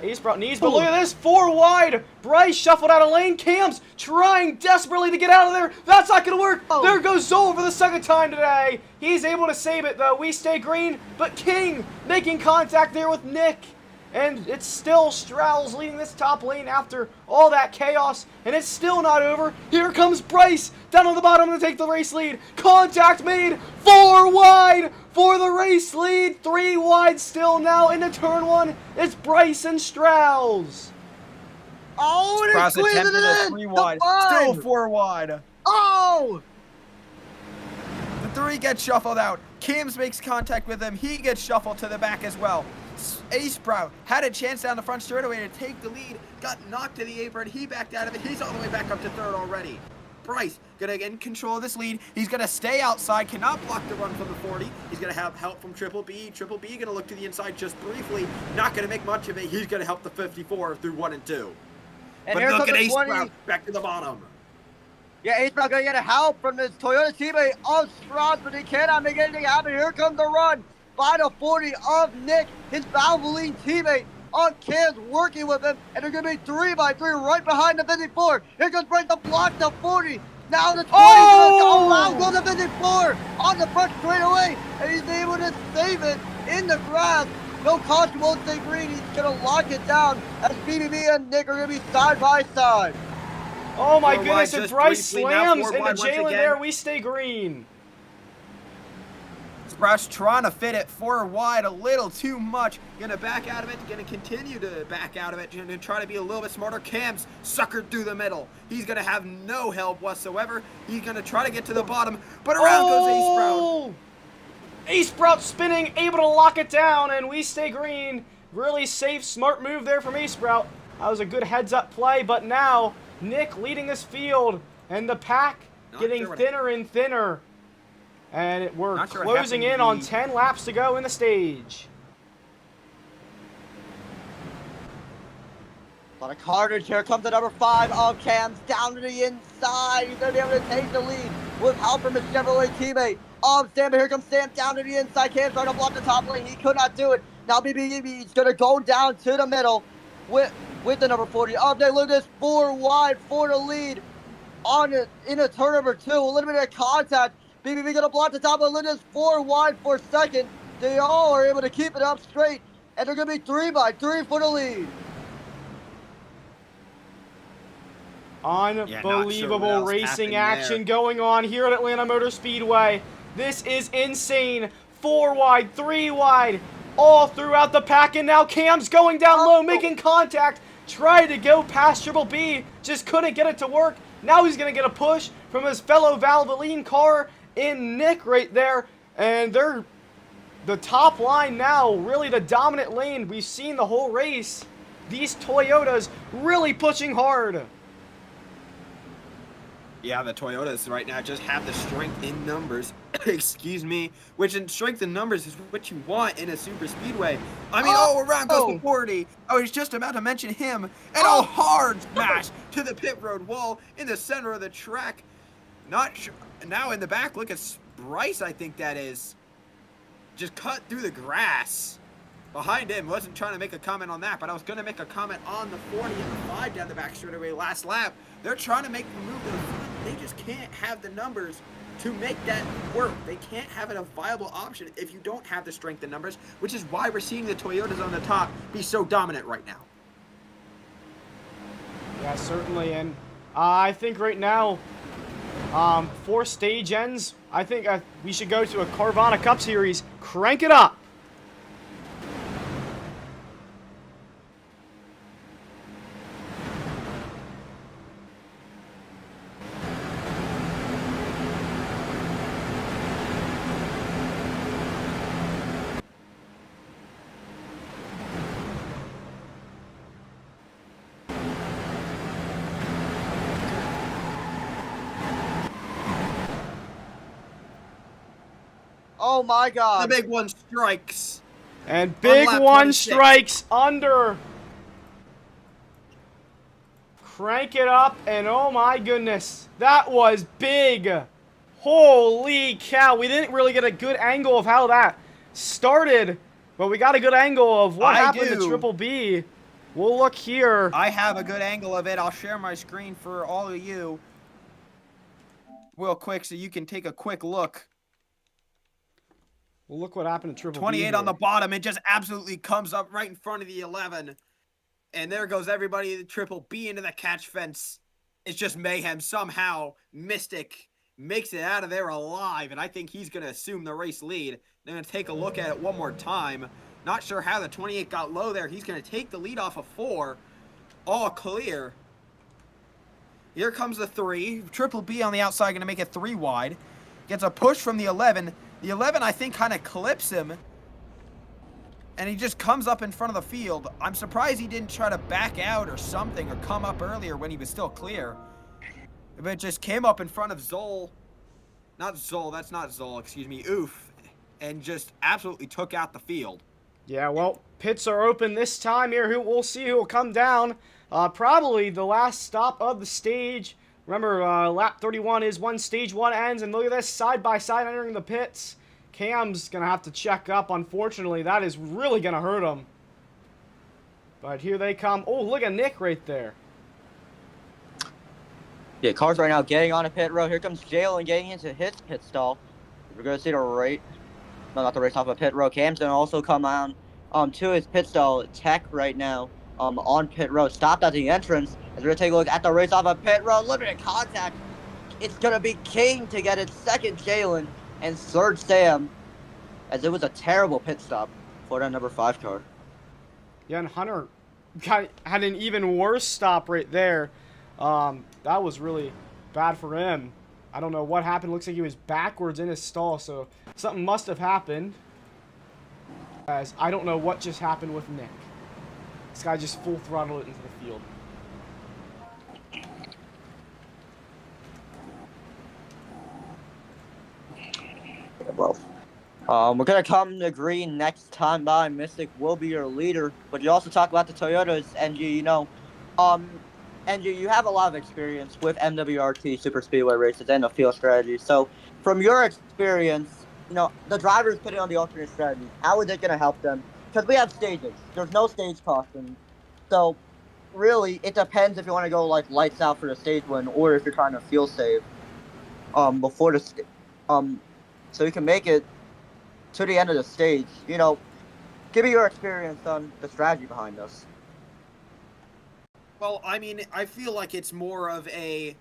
Ace Sprout needs. But look at this, 4 wide. Bryce shuffled out of lane. Cam's trying desperately to get out of there. That's not going to work. There goes Zoll for the 2nd time today. He's able to save it, though. We stay green, but King making contact there with Nick. And it's still Strauss leading this top lane after all that chaos. And it's still not over. Here comes Bryce down on the bottom to take the race lead. Contact made. 4 wide for the race lead. 3 wide still now into turn 1. It's Bryce and Strauss. Oh, and Strauss he's squeezing attempted it a in. 3 wide. Still 4 wide. Oh! The 3 gets shuffled out. Cams makes contact with him. He gets shuffled to the back as well. Ace Sprout had a chance down the front straightaway to take the lead. Got knocked to the apron. He backed out of it. He's all the way back up to 3rd already. Bryce gonna get in control of this lead. He's gonna stay outside. Cannot block the run from the 40. He's gonna have help from Triple B. Triple B gonna look to the inside just briefly. Not gonna make much of it. He's gonna help the 54 through 1 and 2. And but here look comes at the Ace 20. Sprout back to the bottom. Yeah, Ace Sprout gonna get a help from his Toyota teammate of Strauss, but he cannot make anything happen. Here comes the run by the 40 of Nick, his Valvoline teammate on Cam's working with him, and they're going to be 3 by 3 right behind the 54. Here comes Bryce to block the 40. Now the 20 goes to 54 on the front straightaway, and he's able to save it in the grass. No caution, won't stay green. He's going to lock it down as BBB and Nick are going to be side by side. Oh my goodness, and Bryce slams into Jalen again. there. We stay green. Sprout's trying to fit it 4 wide a little too much. Gonna back out of it. Gonna continue to back out of it. Gonna try to be a little bit smarter. Cam's suckered through the middle. He's gonna have no help whatsoever. He's gonna try to get to the bottom, but around goes Ace Sprout. Ace Sprout spinning, able to lock it down, and we stay green. Really safe, smart move there from Ace Sprout. That was a good heads-up play, but now Nick leading this field, and the pack getting thinner and thinner. And we're closing in on 10 laps to go in the stage. A lot of carnage. Here comes the number 5 of Cam's down to the inside. He's going to be able to take the lead with help from his Chevrolet teammate of Sam. But here comes Sam down to the inside. Cam's trying to block the top lane. He could not do it. Now BBB is going to go down to the middle with the number 40 of Nick. Look at this, 4 wide for the lead in a turn number 2. A little bit of contact. BBB gonna block the top of the lid. 4 wide for second. They all are able to keep it up straight, and they're gonna be 3 by 3 for the lead. Unbelievable racing action going on here at Atlanta Motor Speedway. This is insane. 4 wide, 3 wide, all throughout the pack, and now Cam's going down low, making contact. Tried to go past Triple B, just couldn't get it to work. Now he's gonna get a push from his fellow Valvoline car, in Nick right there. And they're the top line now, really the dominant lane. We've seen the whole race. These Toyotas really pushing hard. Yeah, the Toyotas right now just have the strength in numbers, excuse me, which in strength in numbers is what you want in a super speedway. I mean, around goes the 40. I was just about to mention him. And a hard smash to the pit road wall in the center of the track. Not sure. Now in the back, look at Bryce, I think that is. Just cut through the grass. Behind him, wasn't trying to make a comment on that, but I was going to make a comment on the 40 and the 5 down the back straightaway last lap. They're trying to make the move to the front. They just can't have the numbers to make that work. They can't have it a viable option if you don't have the strength in numbers, which is why we're seeing the Toyotas on the top be so dominant right now. Yeah, certainly, and I think right now, for stage ends, I think we should go to a Carvana Cup Series. Crank it up. Oh my God. The big one strikes. And big lap one 26. strikes under. Crank it up, and oh my goodness. That was big. Holy cow. We didn't really get a good angle of how that started, but we got a good angle of what happened to Triple B. We'll look here. I have a good angle of it. I'll share my screen for all of you real quick so you can take a quick look. Well, look what happened to Triple B 28 on here. the bottom. It just absolutely comes up right in front of the 11. And there goes everybody, the Triple B into the catch fence. It's just mayhem. Somehow, Mystic makes it out of there alive. And I think he's going to assume the race lead. They're going to take a look at it one more time. Not sure how the 28 got low there. He's going to take the lead off of 4. All clear. Here comes the 3. Triple B on the outside going to make it 3 wide. Gets a push from the 11. The 11, I think, kind of clips him. And he just comes up in front of the field. I'm surprised he didn't try to back out or something or come up earlier when he was still clear. But it just came up in front of Zol. Not Zol, that's not Zol, excuse me, Oof. And just absolutely took out the field. Yeah, well, pits are open this time here. We'll see who will come down. Probably the last stop of the stage. Remember, lap 31 is when stage 1 ends. And look at this, side by side entering the pits. Cam's going to have to check up, unfortunately. That is really going to hurt him. But here they come. Oh, look at Nick right there. Yeah, cars right now getting on a pit road. Here comes Jalen getting into his pit stall. We're going to see the right. No, not the race off of pit road. Cam's going to also come on to his pit stall. Tech right now on pit road. Stopped at the entrance. As we're going to take a look at the race off of pit road. Limited contact. It's going to be King to get it. Second, Jalen. And third, Sam. As it was a terrible pit stop for that number 5 car. Yeah, and Hunter had an even worse stop right there. That was really bad for him. I don't know what happened. Looks like he was backwards in his stall, so something must have happened. As I don't know what just happened with Nick. This guy just full throttled it into the field. Well, we're going to come to green next time by. Mystic will be your leader. But you also talk about the Toyotas, NG, you know. NG, you have a lot of experience with MWRT Super Speedway races and the field strategy. So, from your experience, you know, the drivers putting on the alternate strategy, how is it going to help them? Because we have stages. There's no stage caution. So, really, it depends if you want to go, like, lights out for the stage win or if you're trying to field save before the so you can make it to the end of the stage. You know, give me your experience on the strategy behind this. Well, I mean, I feel like it's more of a,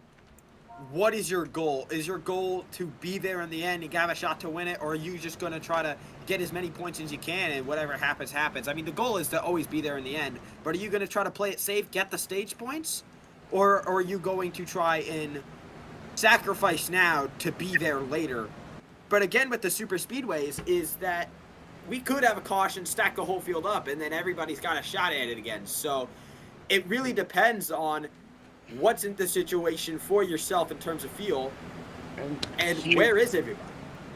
what is your goal? Is your goal to be there in the end and have a shot to win it, or are you just going to try to get as many points as you can and whatever happens, happens? I mean, the goal is to always be there in the end, but are you going to try to play it safe, get the stage points, or are you going to try and sacrifice now to be there later But again, with the super speedways, is that we could have a caution, stack the whole field up, and then everybody's got a shot at it again. So it really depends on what's in the situation for yourself in terms of fuel, and where is everybody.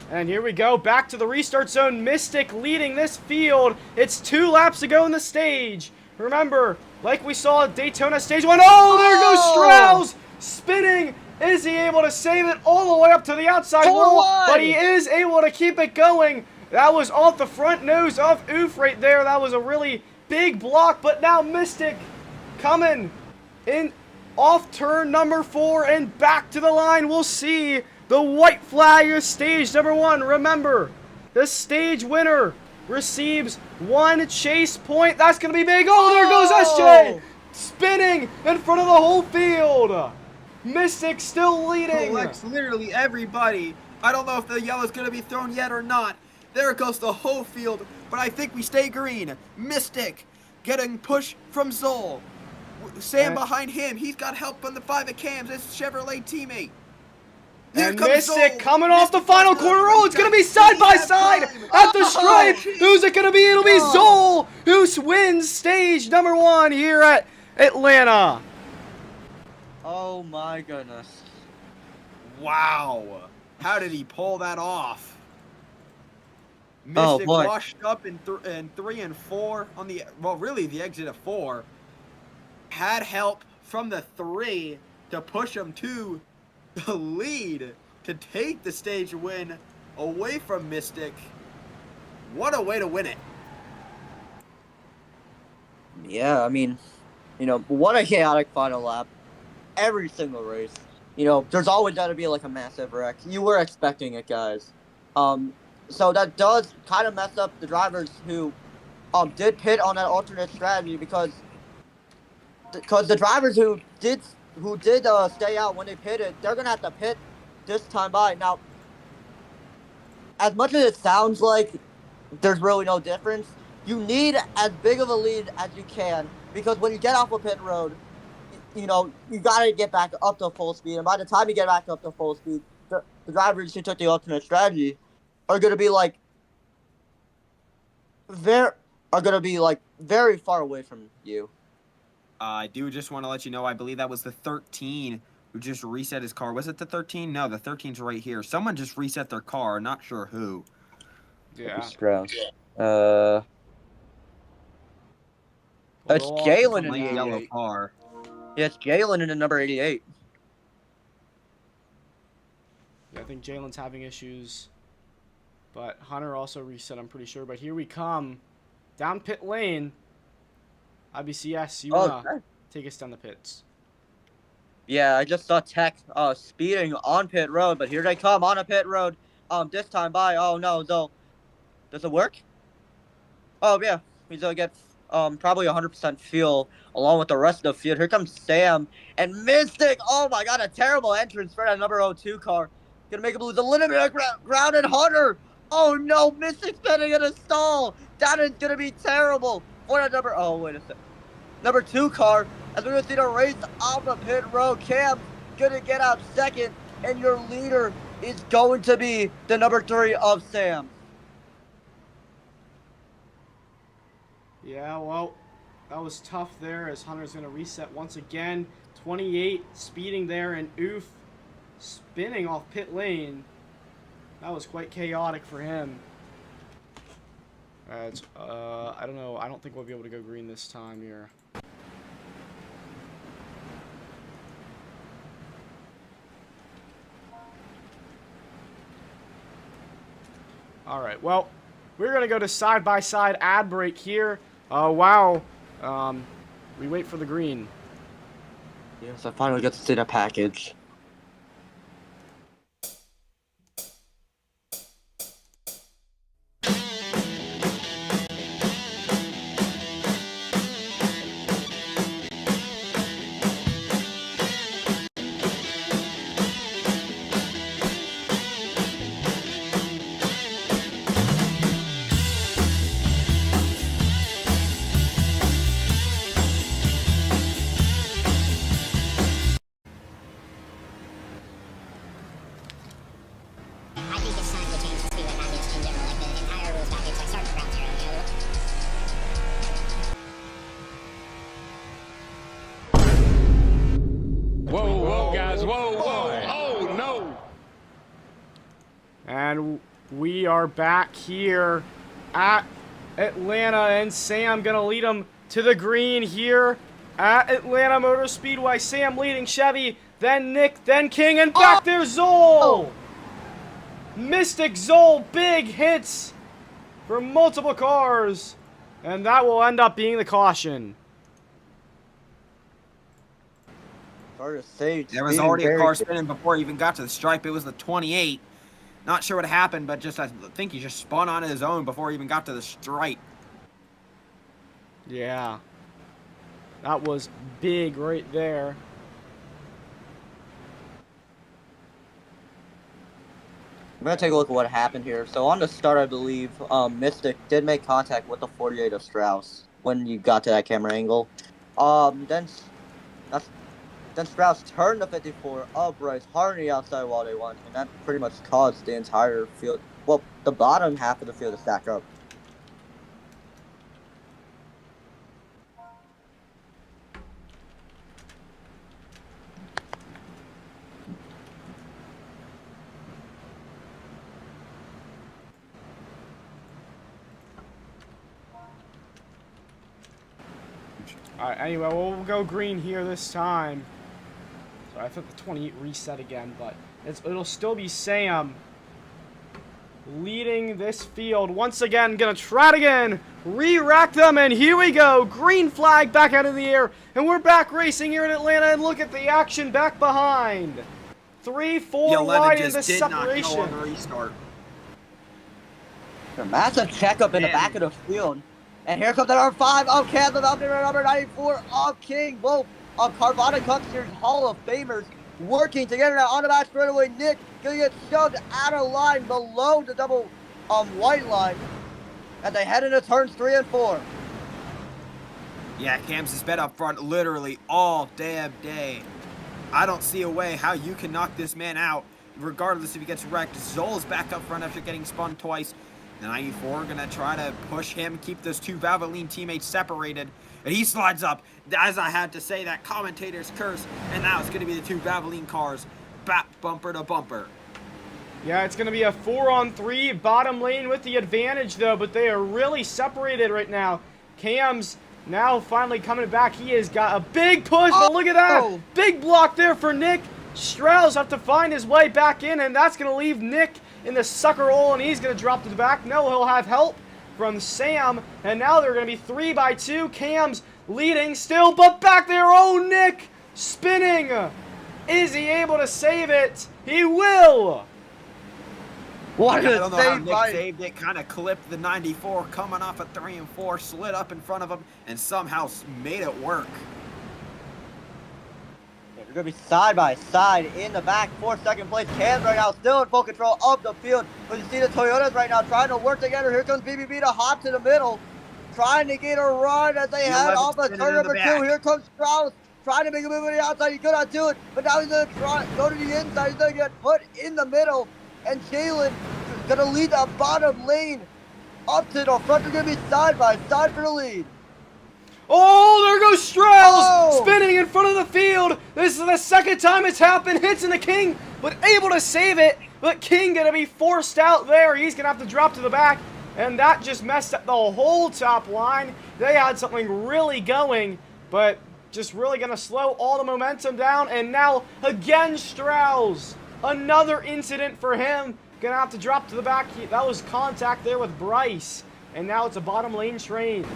And here we go, back to the restart zone. Mystic leading this field. It's 2 laps to go in the stage. Remember, like we saw at Daytona Stage 1. Oh, there goes Strauss spinning. Is he able to save it all the way up to the outside wall? But he is able to keep it going. That was off the front nose of Oof right there. That was a really big block. But now Mystic coming in off turn number 4 and back to the line. We'll see the white flag is stage number 1. Remember, the stage winner receives 1 chase point. That's going to be big. Oh, there goes SJ. Spinning in front of the whole field. Mystic still leading. Collects literally everybody. I don't know if the yellow's going to be thrown yet or not. There goes the whole field, but I think we stay green. Mystic getting push from Zol. Sam behind him. He's got help from the 5 at Cam's. His Chevrolet teammate. Here And comes Mystic Zol. coming off the final corner. Oh, it's going to be side by side at the stripe. Who's it going to be? It'll be Zol who wins stage number 1 here at Atlanta. Oh my goodness. Wow. How did he pull that off? Oh, Mystic boy. washed up in 3 and 4 on the, well, really the exit of 4. Had help from the 3 to push him to the lead to take the stage win away from Mystic. What a way to win it. Yeah, I mean, what a chaotic final lap. Every single race. There's always got to be like a massive wreck. You were expecting it, guys. So that does kind of mess up the drivers who did pit on that alternate strategy because the drivers who did stay out when they pitted, they're gonna have to pit this time by. Now, as much as it sounds like there's really no difference, you need as big of a lead as you can because when you get off a pit road, you gotta get back up to full speed, and by the time you get back up to full speed, the drivers who took the alternate strategy are gonna be very far away from you. I do just want to let you know, I believe that was the 13 who just reset his car. Was it the 13? No, the 13's right here. Someone just reset their car. Not sure who. Yeah. Strauss. It's Jalen in the yellow 88. car. Yeah, it's Jalen in the number 88. Yeah, I think Jalen's having issues. But Hunter also reset, I'm pretty sure. But here we come. Down pit lane. IBCS, you want to take us down the pits? Yeah, I just saw Tech speeding on pit road, but here they come on a pit road. This time by. Oh no, though. Does it work? Oh yeah, he's gonna get probably 100% fuel along with the rest of the field. Here comes Sam and Mystic. Oh my God, a terrible entrance for that number 02 car. Gonna make him lose a little bit of ground and Hunter. Oh no, Mystic's spinning in a stall. That is gonna be terrible for that number. Oh wait a second. Number 2 car, as we're gonna see the race off the pit road. Cam's gonna get out second, and your leader is going to be the number 3 of Sam. Yeah, well, that was tough there as Hunter's going to reset once again. 28 speeding there and Oof spinning off pit lane. That was quite chaotic for him. I don't know. I don't think we'll be able to go green this time here. All right, well, we're going to go to side-by-side ad break here. Wow. We wait for the green. Yes, I finally get to see the package. check start around here. Whoa, whoa, guys, whoa, whoa. Oh, no. And we are back here at Atlanta, and Sam gonna lead them to the green here at Atlanta Motor Speedway. Sam leading Chevy, then Nick, then King, and back there's Zoll! Mystic Zoll, big hits for multiple cars, and that will end up being the caution. Hard to say. There was already a car spinning before he even got to the stripe. It was the 28. Not sure what happened, but I think he just spun on his own before he even got to the stripe. Yeah. That was big right there. I'm going to take a look at what happened here. So on the start, I believe Mystic did make contact with the 48 of Strauss when you got to that camera angle. Then Strauss turned the 54 up right hard on the outside while they won, and that pretty much caused the entire field, well, the bottom half of the field to stack up. Alright, anyway, we'll go green here this time. So I think the 28 reset again, but it'll still be Sam leading this field. Once again, gonna try it again, re-rack them, and here we go. Green flag back out of the air, and we're back racing here in Atlanta, and look at the action back behind. 3-4 wide in the separation. Massive checkup in the back of the field. And here comes the number 5 of Kansas, up to number 94 of King. Both of Carvana Cup Series Hall of Famers working together now on the back straightaway. Nick gonna get shoved out of line below the double white line as they head into turns 3 and 4. Yeah, Cam's has been up front literally all damn day. I don't see a way how you can knock this man out, regardless if he gets wrecked. Zoll's back up front after getting spun twice. The 94 going to try to push him, keep those two Valvoline teammates separated. And he slides up. As I had to say, that commentator's curse. And now it's going to be the two Valvoline cars back bumper to bumper. Yeah, it's going to be a 4-on-3 bottom lane with the advantage, though. But they are really separated right now. Cam's now finally coming back. He has got a big push. But look at that. Big block there for Nick. Strauss have to find his way back in. And that's going to leave Nick in the sucker hole, and he's going to drop to the back. No, he'll have help from Sam, and now they're going to be 3 by 2. Cam's leading still, but back there, oh, Nick spinning. Is he able to save it? He will. What a save! I don't know how Nick saved it. Kind of clipped the 94 coming off at 3 and 4, slid up in front of him, and somehow made it work. They're going to be side by side in the back for second place. Cams right now still in full control of the field. But you see the Toyotas right now trying to work together. Here comes BBB to hop to the middle, trying to get a run as they head off of turn number 2. Here comes Strauss trying to make a move on the outside. He could not do it, but now he's going to try go to the inside. He's going to get put in the middle, and Jalen is going to lead the bottom lane up to the front. They're going to be side by side for the lead. Oh, there goes Strauss spinning in front of the field. This is the second time it's happened. Hits in the King, but able to save it. But King going to be forced out there. He's going to have to drop to the back, and that just messed up the whole top line. They had something really going, but just really going to slow all the momentum down. And now, again, Strauss. Another incident for him. Going to have to drop to the back. That was contact there with Bryce, and now it's a bottom lane train.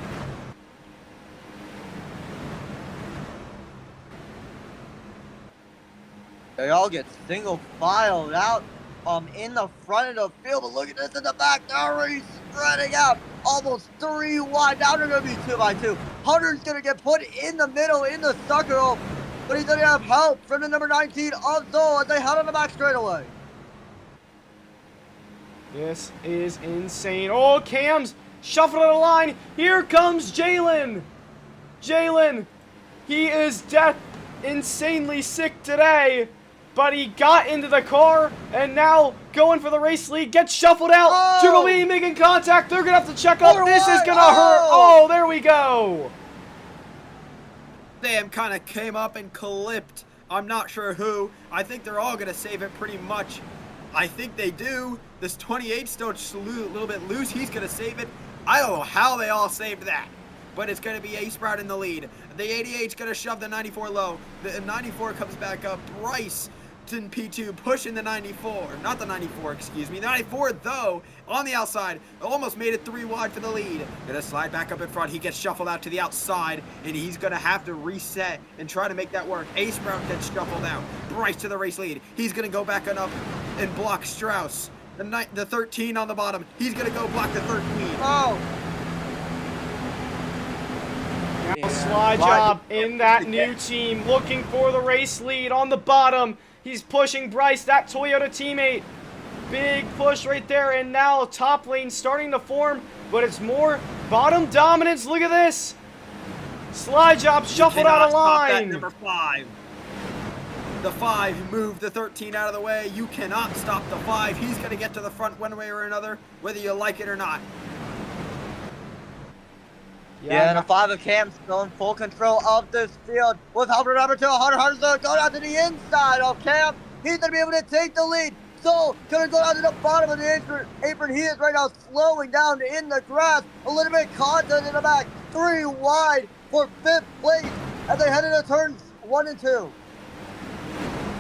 They all get single filed out in the front of the field, but look at this in the back. They're already spreading out almost 3 wide. Now they're going to be 2 by 2. Hunter's going to get put in the middle in the sucker hole, but he's going to have help from the number 19 of Zoll as they head on the back straightaway. This is insane. Oh, Cam's shuffled on the line. Here comes Jalen. Jalen, he is insanely sick today. but he got into the car, and now going for the race lead, gets shuffled out. Oh! Triple B making contact. They're going to have to check up. This is going to hurt. Oh, there we go. Sam kind of came up and clipped. I'm not sure who. I think they're all going to save it pretty much. I think they do. This 28 still a little bit loose. He's going to save it. I don't know how they all saved that, but it's going to be Ace Sprout in the lead. The 88's going to shove the 94 low. The 94 comes back up. Bryce in P2 pushing the 94. Not the 94, excuse me. The 94, though, on the outside. Almost made it 3 wide for the lead. Going to slide back up in front. He gets shuffled out to the outside, and he's going to have to reset and try to make that work. Ace Sprout gets shuffled out. Bryce to the race lead. He's going to go back up and block Strauss. The 13 on the bottom. He's going to go block the 13. Oh! Slide job in that new team, looking for the race lead on the bottom. He's pushing Bryce, that Toyota teammate. Big push right there, and now top lane starting to form, but it's more bottom dominance. Look at this. Slide job shuffled out of line. That number 5. The 5 moved the 13 out of the way. You cannot stop the 5. He's going to get to the front one way or another, whether you like it or not. Yeah, and the 5 of Cam still in full control of this field with helper number 2. Hunter's going to go down to the inside of Cam. He's going to be able to take the lead. So, going to go down to the bottom of the apron. He is right now slowing down in the grass. A little bit content in the back. 3 wide for 5th place as they head into turns 1 and 2.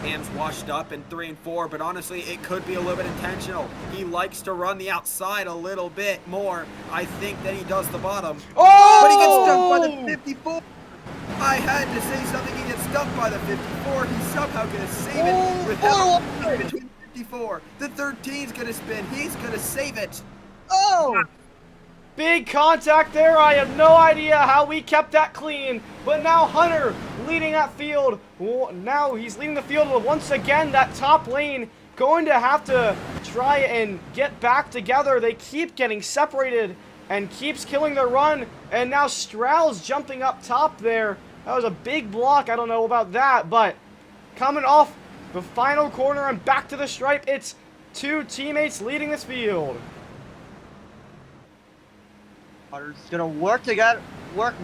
Cam's washed up in 3 and 4, but honestly, it could be a little bit intentional. He likes to run the outside a little bit more, I think, than he does the bottom. Oh! But he gets stuck by the 54. I had to say something. He gets stuck by the 54. He's somehow going to save it with him between the 54. The 13's going to spin. He's going to save it. Oh! Big contact there. I have no idea how we kept that clean. But now Hunter leading that field. Now he's leading the field once again. That top lane going to have to try and get back together. They keep getting separated and keeps killing their run. And now Strauss jumping up top there. That was a big block. I don't know about that. But coming off the final corner and back to the stripe, it's 2 teammates leading this field. Hunter's gonna work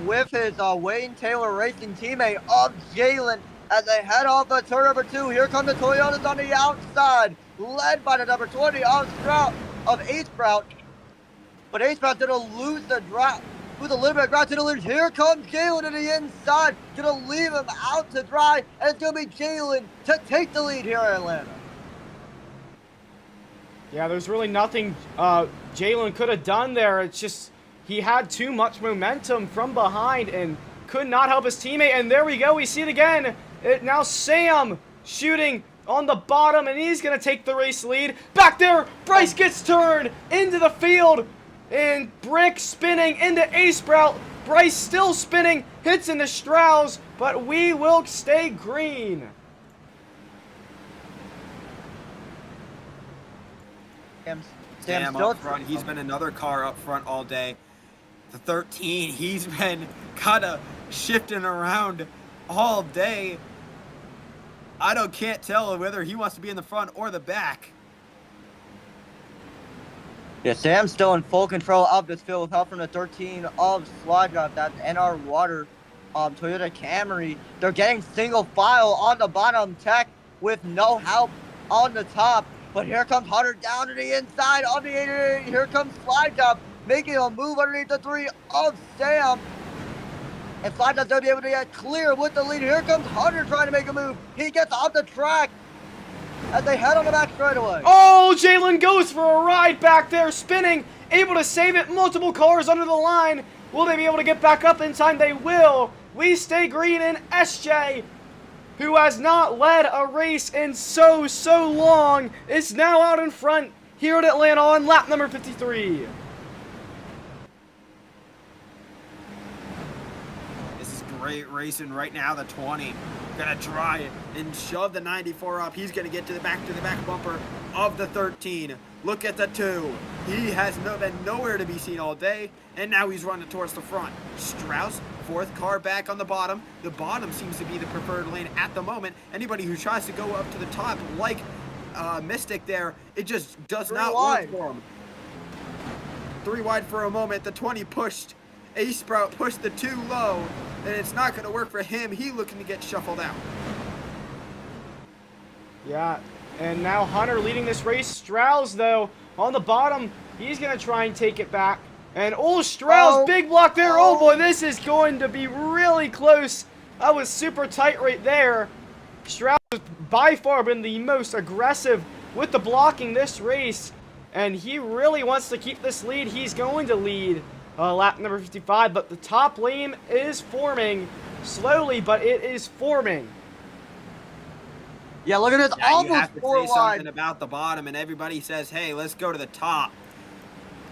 with his Wayne Taylor Racing teammate of Jalen as they head off of turn number 2. Here come the Toyotas on the outside, led by the number 20 of Ace Sprout. But Ace Sprout's gonna lose the drop with a little bit of ground to the lead. Here comes Jalen to the inside, gonna leave him out to dry, and it's gonna be Jalen to take the lead here in Atlanta. Yeah, there's really nothing Jalen could have done there. It's just he had too much momentum from behind and could not help his teammate. And there we go. We see it again. Now Sam shooting on the bottom, and he's going to take the race lead. Back there, Bryce gets turned into the field. And Brick spinning into Ace Sprout. Bryce still spinning, hits into Strauss, but we will stay green. Sam up front. He's been another car up front all day. The 13, he's been kind of shifting around all day. Can't tell whether he wants to be in the front or the back. Yeah, Sam's still in full control of this field with help from the 13 of Slide Drop. That's NR Water, Toyota Camry. They're getting single file on the bottom tech with no help on the top. But here comes Hunter down to the inside of the 88. Here comes Slide Drop, making a move underneath the 3 of Sam. And Slide Drop's going to be able to get clear with the lead. Here comes Hunter trying to make a move. He gets off the track as they head on the back straightaway. Oh, Jalen goes for a ride back there, spinning, able to save it. Multiple cars under the line. Will they be able to get back up in time? They will. We stay green, and SJ, who has not led a race in so long, is now out in front here at Atlanta on lap number 53. This is great racing right now. The 20 gonna try it and shove the 94 up. He's gonna get to the back bumper of the 13. Look at the 2. He has been nowhere to be seen all day, and now he's running towards the front. Strauss fourth car back on the bottom. The bottom seems to be the preferred lane at the moment. Anybody who tries to go up to the top, like Mystic there, it just does not work for him. 3 wide for a moment. The 20 pushed. A-Sprout pushed the 2 low, and it's not going to work for him. He looking to get shuffled out. Yeah, and now Hunter leading this race. Strauss, though, on the bottom, he's going to try and take it back. And Strauss, big block there. Oh boy, this is going to be really close. That was super tight right there. Strauss has by far been the most aggressive with the blocking this race. And he really wants to keep this lead. He's going to lead lap number 55. But the top lane is forming slowly, but it is forming. Yeah, look at this. Yeah, Almost you have to 4 say wide. something about the bottom, and everybody says, hey, let's go to the top.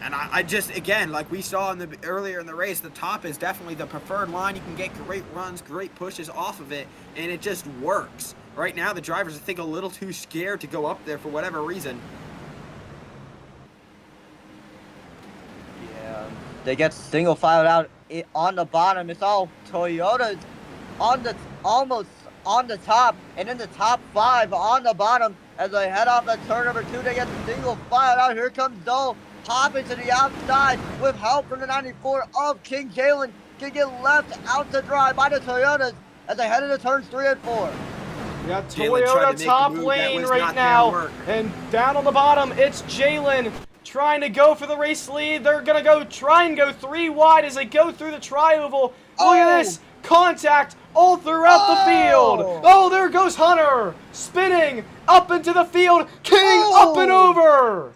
And I just, again, like we saw earlier in the race, the top is definitely the preferred line. You can get great runs, great pushes off of it, and it just works. Right now, the drivers, I think, a little too scared to go up there for whatever reason. Yeah, they get single filed out on the bottom. It's all Toyotas almost on the top, and in the top 5 on the bottom as they head off that turn number 2. They get single filed out. Here comes Dole. Hopping to the outside with help from the 94 of King Jalen. Can get left out to dry by the Toyotas as they head into turns 3 and 4. We got Toyota top lane right now. And down on the bottom, it's Jalen trying to go for the race lead. They're going to try and go 3 wide as they go through the tri-oval. Look at this. Contact all throughout the field. Oh, there goes Hunter. Spinning up into the field. King up and over.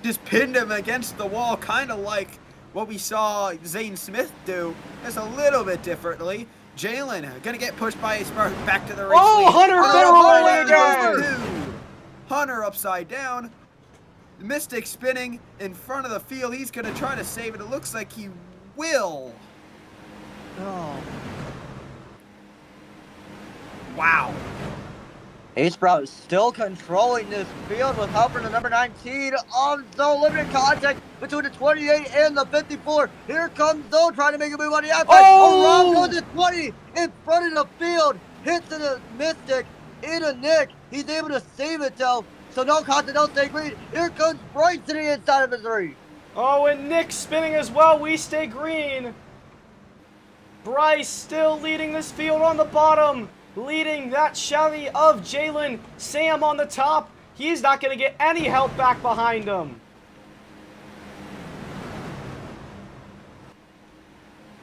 Just pinned him against the wall, kind of like what we saw Zane Smith do, just a little bit differently. Jalen gonna get pushed by a Sprout back to the race lead. Hunter barreling again. Hunter upside down. Mystic spinning in front of the field. He's gonna try to save it. It looks like he will. Oh. Wow. A-Sprout is still controlling this field with help from the number 19 of Zoe. Limited contact between the 28 and the 54. Here comes Zoe trying to make a move on the outside. Around goes the 20 in front of the field. Hits the Mystic into Nick. He's able to save it though. So no contact, no stay green. Here comes Bryce to the inside of the 3. Oh, and Nick spinning as well. We stay green. Bryce still leading this field on the bottom. Leading that Chevy of Jalen. Sam on the top. He's not going to get any help back behind him.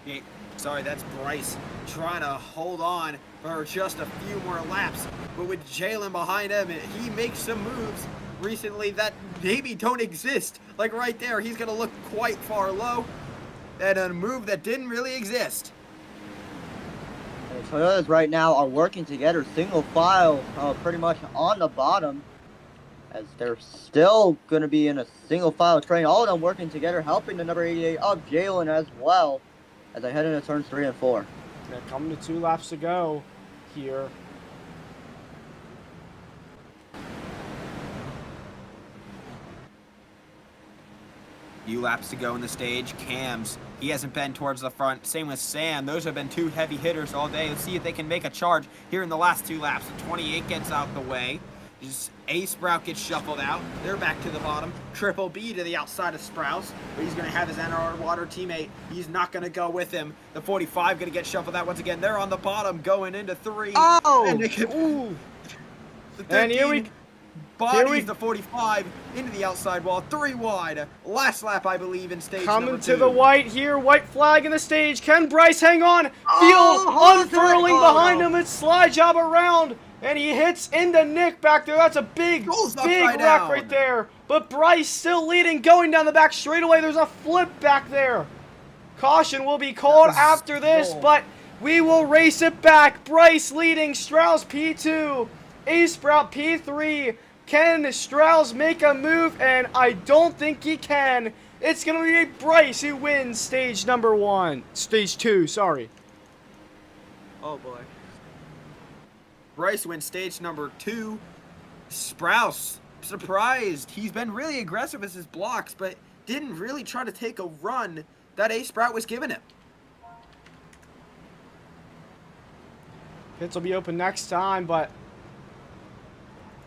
Okay, sorry, that's Bryce trying to hold on for just a few more laps. But with Jalen behind him, he makes some moves recently that maybe don't exist. Like right there, he's going to look quite far low. And a move that didn't really exist. The Toyotas right now are working together, single file, pretty much on the bottom, as they're still going to be in a single file train. All of them working together, helping the number 88 of Jalen as well, as they head into turns 3 and 4. Yeah, coming to 2 laps to go here. Few laps to go in the stage. Cams, he hasn't been towards the front. Same with Sam. Those have been 2 heavy hitters all day. Let's see if they can make a charge here in the last 2 laps. The 28 gets out the way. Just A-Sprout gets shuffled out. They're back to the bottom. Triple B to the outside of Sprouse, but he's going to have his NR Water teammate. He's not going to go with him. The 45 going to get shuffled out once again. They're on the bottom going into 3. Oh! And they can, ooh. The 13, and here we bodies the 45 into the outside wall, 3 wide. Last lap, I believe, in stage coming number 2. to the white here, white flag in the stage. Can Bryce hang on? Field unfurling behind him. It's slide job around, and he hits into Nick back there. That's a big wreck right there. But Bryce still leading, going down the back straightaway. There's a flip back there. Caution will be called after this, but we will race it back. Bryce leading, Strauss P2, A-Sprout P3. Can Strauss make a move? And I don't think he can. It's going to be Bryce who wins stage number 1. Stage 2, sorry. Oh, boy. Bryce wins stage number 2. Sprouse, surprised. He's been really aggressive as his blocks, but didn't really try to take a run that Ace Sprout was giving him. Pits will be open next time, but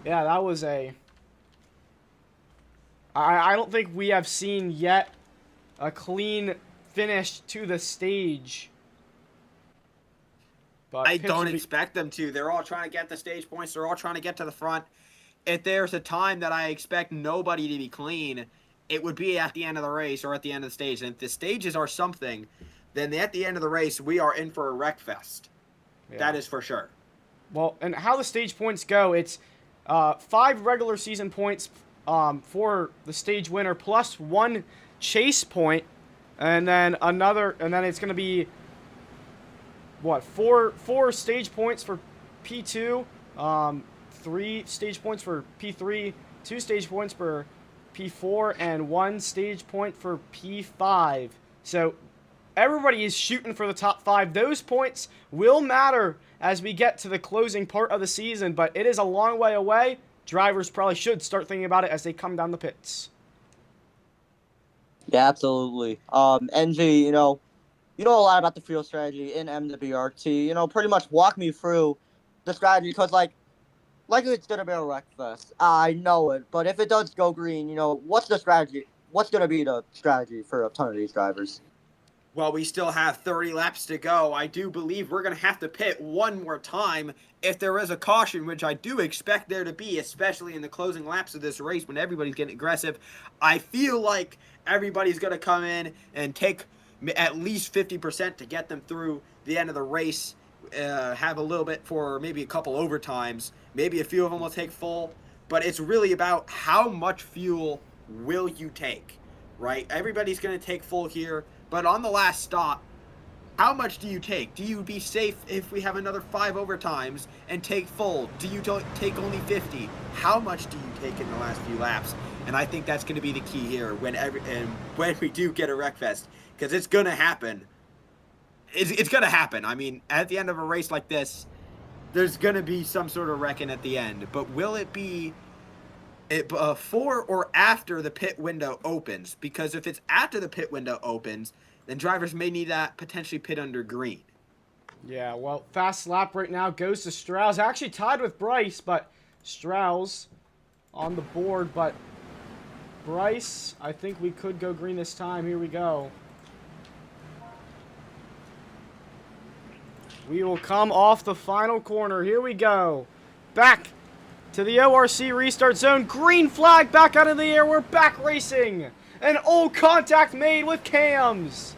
yeah, that was a... I don't think we have seen yet a clean finish to the stage. But I don't expect them to. They're all trying to get the stage points. They're all trying to get to the front. If there's a time that I expect nobody to be clean, it would be at the end of the race or at the end of the stage. And if the stages are something, then at the end of the race, we are in for a wreck fest. Yeah. That is for sure. Well, and how the stage points go, it's 5 regular season points for the stage winner plus 1 chase point, and then it's going to be what, 4 stage points for P2, 3 stage points for P3, 2 stage points for P4, and 1 stage point for P5. So everybody is shooting for the top 5. Those points will matter as we get to the closing part of the season, but it is a long way away. Drivers probably should start thinking about it as they come down the pits. Yeah, absolutely. NG, you know a lot about the field strategy in MWRT. You know, pretty much walk me through the strategy, because like it's gonna be a wreck fest. I know it, but if it does go green, you know, what's the strategy? What's gonna be the strategy for a ton of these drivers? Well, we still have 30 laps to go. I do believe we're going to have to pit one more time if there is a caution, which I do expect there to be, especially in the closing laps of this race when everybody's getting aggressive. I feel like everybody's going to come in and take at least 50% to get them through the end of the race, have a little bit for maybe a couple overtimes. Maybe a few of them will take full, but it's really about how much fuel will you take, right? Everybody's going to take full here. But on the last stop, how much do you take? Do you be safe if we have another 5 overtimes and take full? Do you take only 50? How much do you take in the last few laps? And I think that's going to be the key here when we do get a wreck fest, because it's going to happen. It's going to happen. I mean, at the end of a race like this, there's going to be some sort of wrecking at the end. But will it be before or after the pit window opens? Because if it's after the pit window opens, then drivers may need that potentially pit under green. Yeah, well, fast lap right now goes to Strauss. Actually tied with Bryce, but Strauss on the board. But Bryce, I think we could go green this time. Here we go. We will come off the final corner. Here we go. Back to the ORC restart zone. Green flag back out in the air. We're back racing. An old contact made with cams.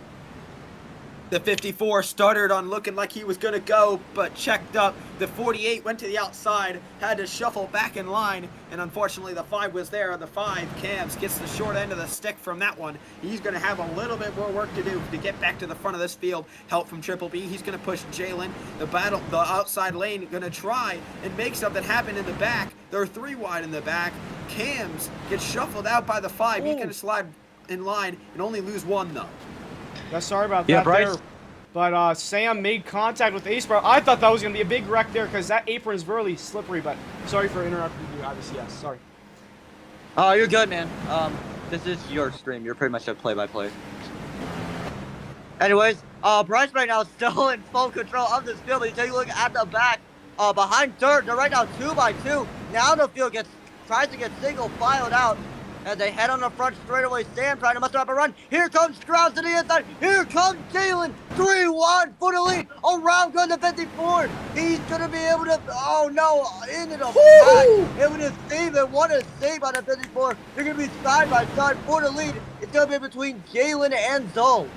The 54 stuttered on looking like he was going to go, but checked up. The 48 went to the outside, had to shuffle back in line, and unfortunately the 5 was there. The 5, Cams, gets the short end of the stick from that one. He's going to have a little bit more work to do to get back to the front of this field. Help from Triple B. He's going to push Jalen. The outside lane going to try and make something happen in the back. They're 3 wide in the back. Cams gets shuffled out by the 5. He's going to slide in line and only lose 1, though. Yeah, sorry about that Bryce. there. But Sam made contact with Ace Bro. I thought that was going to be a big wreck there because that apron is really slippery, but sorry for interrupting you, IBCS. Sorry. Oh, you're good, man. This is your stream. You're pretty much a play-by-play. Anyways, Bryce right now is still in full control of this field. You take a look at the back. Behind third, they're right now 2x2. Now the field tries to get single filed out as they head on the front straightaway. Sam trying to muster up a run. Here comes Strauss to the inside. Here comes Jalen. 3 wide for the lead. Around goes the 54. He's going to be able to, oh no, into the back. Able to save it. What a save on the 54. They're going to be side by side for the lead. It's going to be between Jalen and Zoe.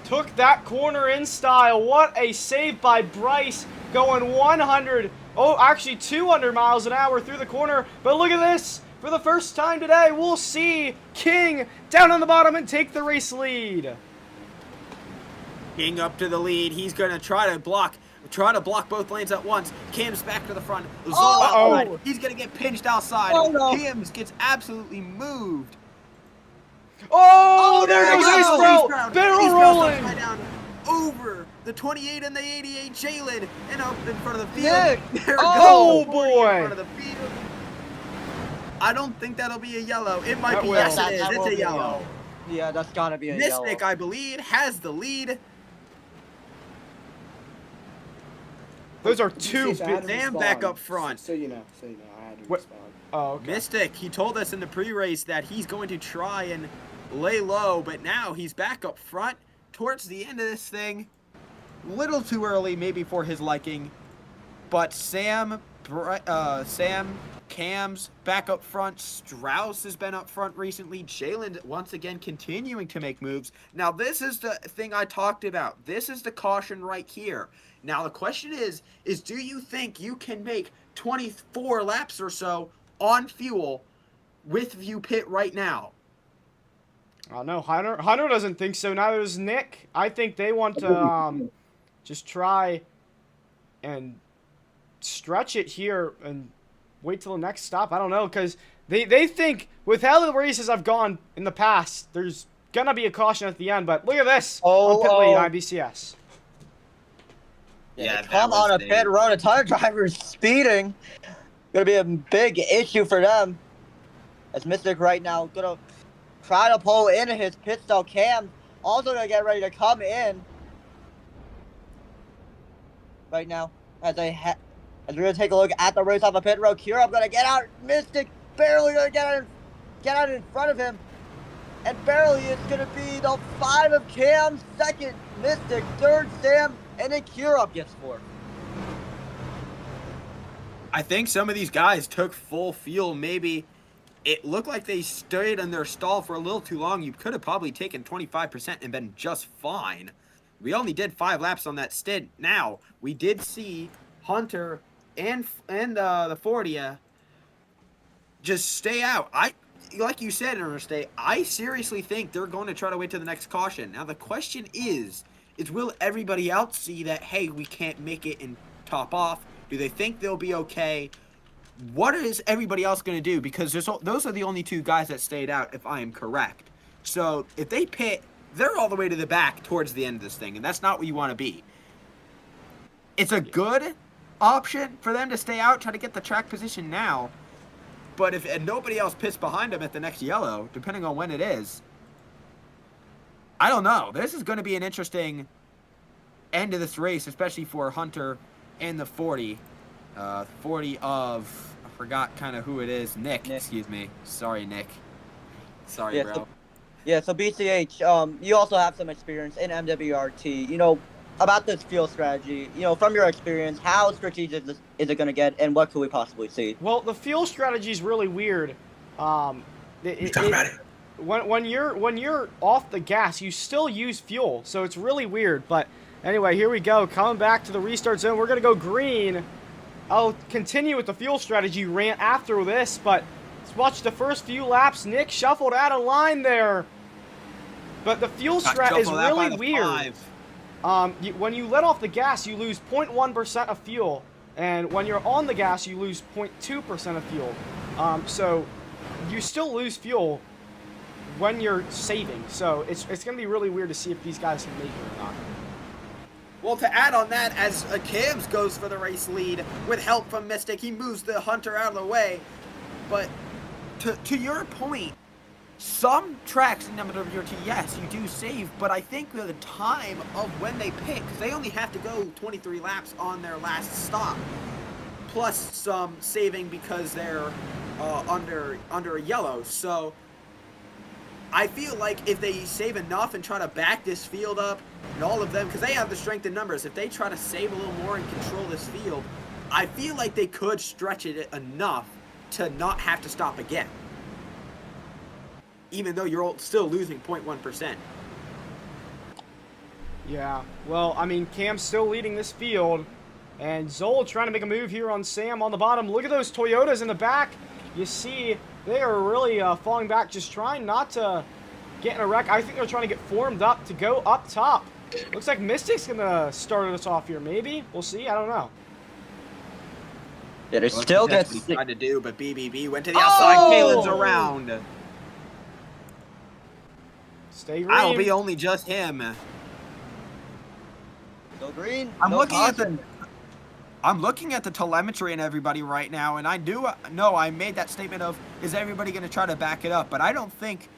Took that corner in style. What a save by Bryce. Going 100, actually 200 miles an hour through the corner. But look at this. For the first time today, we'll see King down on the bottom and take the race lead. King up to the lead. He's going to try to block both lanes at once. Cam's back to the front. Zoe outside. He's going to get pinched outside. Cams gets absolutely moved. There goes Ace Bro. Barrel rolling. Down over the 28 and the 88. Jalen and up in front of the field. There Oh, goes. boy. In front of the field. I don't think that'll be a yellow. It might be. Yes, it is. It's a yellow. Yeah, that's gotta be a yellow. Mystic, I believe, has the lead. Those are two. Sam back up front. So you know, I had to What? respond. Oh, okay. Mystic, he told us in the pre-race that he's going to try and lay low, but now he's back up front towards the end of this thing. Little too early, maybe for his liking, but Sam, Cam's back up front. Strauss has been up front recently. Jalen once again continuing to make moves. Now this is the thing I talked about. This is the caution right here. Now the question is do you think you can make 24 laps or so on fuel with you pit right now? I don't know. Hunter doesn't think so. Neither does Nick. I think they want to just try and stretch it here and wait till the next stop. I don't know, because they think with how the races have gone in the past, there's going to be a caution at the end. But look at this on pit lane IBCS. Yeah, come on a pit road. A ton of drivers speeding. Gonna be a big issue for them. As Mystic right now gonna try to pull in his pit stop. Cam also gonna get ready to come in right now. As we're gonna take a look at the race off of pit road. Kira gonna get out. Mystic barely gonna get out in front of him. And barely it's gonna be the 5 of Cam, second Mystic, third Sam, and then Kira gets fourth. I think some of these guys took full fuel. Maybe it looked like they stayed in their stall for a little too long. You could have probably taken 25% and been just fine. We only did 5 laps on that stint. Now, we did see Hunter and the Fordia just stay out. Like you said, Interstate, I seriously think they're going to try to wait till the next caution. Now, the question is will everybody else see that, hey, we can't make it and top off? Do they think they'll be okay? What is everybody else going to do? Because those are the only 2 guys that stayed out, if I am correct. So if they pit, they're all the way to the back towards the end of this thing, and that's not what you want to be. It's a good option for them to stay out, try to get the track position now. But if nobody else pits behind them at the next yellow, depending on when it is, I don't know. This is going to be an interesting end of this race, especially for Hunter and the 40. 40 of, I forgot kind of who it is. Nick, excuse me. Sorry, Nick. Sorry, yeah, bro. So BCH, you also have some experience in MWRT. You know, about this fuel strategy, you know, from your experience, how strategic is it going to get, and what could we possibly see? Well, the fuel strategy is really weird. When you're off the gas, you still use fuel, so it's really weird. But anyway, here we go. Coming back to the restart zone, we're gonna go green. I'll continue with the fuel strategy rant after this, but let's watch the first few laps. Nick shuffled out of line there, but the fuel strat is really weird. When you let off the gas, you lose 0.1% of fuel, and when you're on the gas, you lose 0.2% of fuel. So you still lose fuel when you're saving. So it's going to be really weird to see if these guys can make it or not. Well, to add on that, as Cams goes for the race lead with help from Mystic, he moves the Hunter out of the way. But to your point, some tracks in MWRT, yes, you do save, but I think the time of when they pit, because they only have to go 23 laps on their last stop, plus some saving because they're under a yellow. So I feel like if they save enough and try to back this field up, and all of them, because they have the strength in numbers, if they try to save a little more and control this field, I feel like they could stretch it enough to not have to stop again, even though you're still losing 0.1%. Yeah, well, I mean, Cam's still leading this field, and Zoll trying to make a move here on Sam on the bottom. Look at those Toyotas in the back. You see, they are really falling back, just trying not to get in a wreck. I think they're trying to get formed up to go up top. Looks like Mystic's going to start us off here, maybe. We'll see, I don't know. Yeah, they still get... That's what he tried to do, but BBB went to the outside. Kalen's around. Stay green. I'll be only just him. Go green. I'm looking at the telemetry and everybody right now, and I do know I made that statement of, is everybody going to try to back it up? But I don't think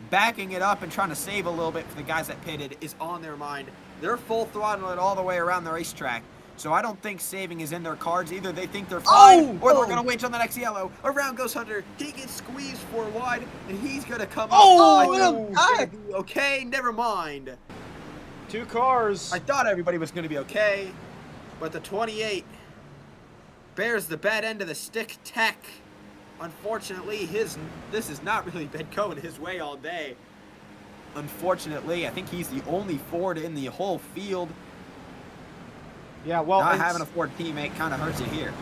backing it up and trying to save a little bit for the guys that pitted is on their mind. They're full throttling it all the way around the racetrack. So I don't think saving is in their cards. Either they think they're fine, or they're going to wait till the next yellow. Around goes Hunter. He gets squeezed for wide, and he's going to come up. I think he's going to be okay. Never mind. 2 cars. I thought everybody was going to be okay, but the 28 bears the bad end of the stick tech. Unfortunately, this has not really been going his way all day. Unfortunately, I think he's the only Ford in the whole field. Yeah, well, not having a Ford teammate kind of hurts you here.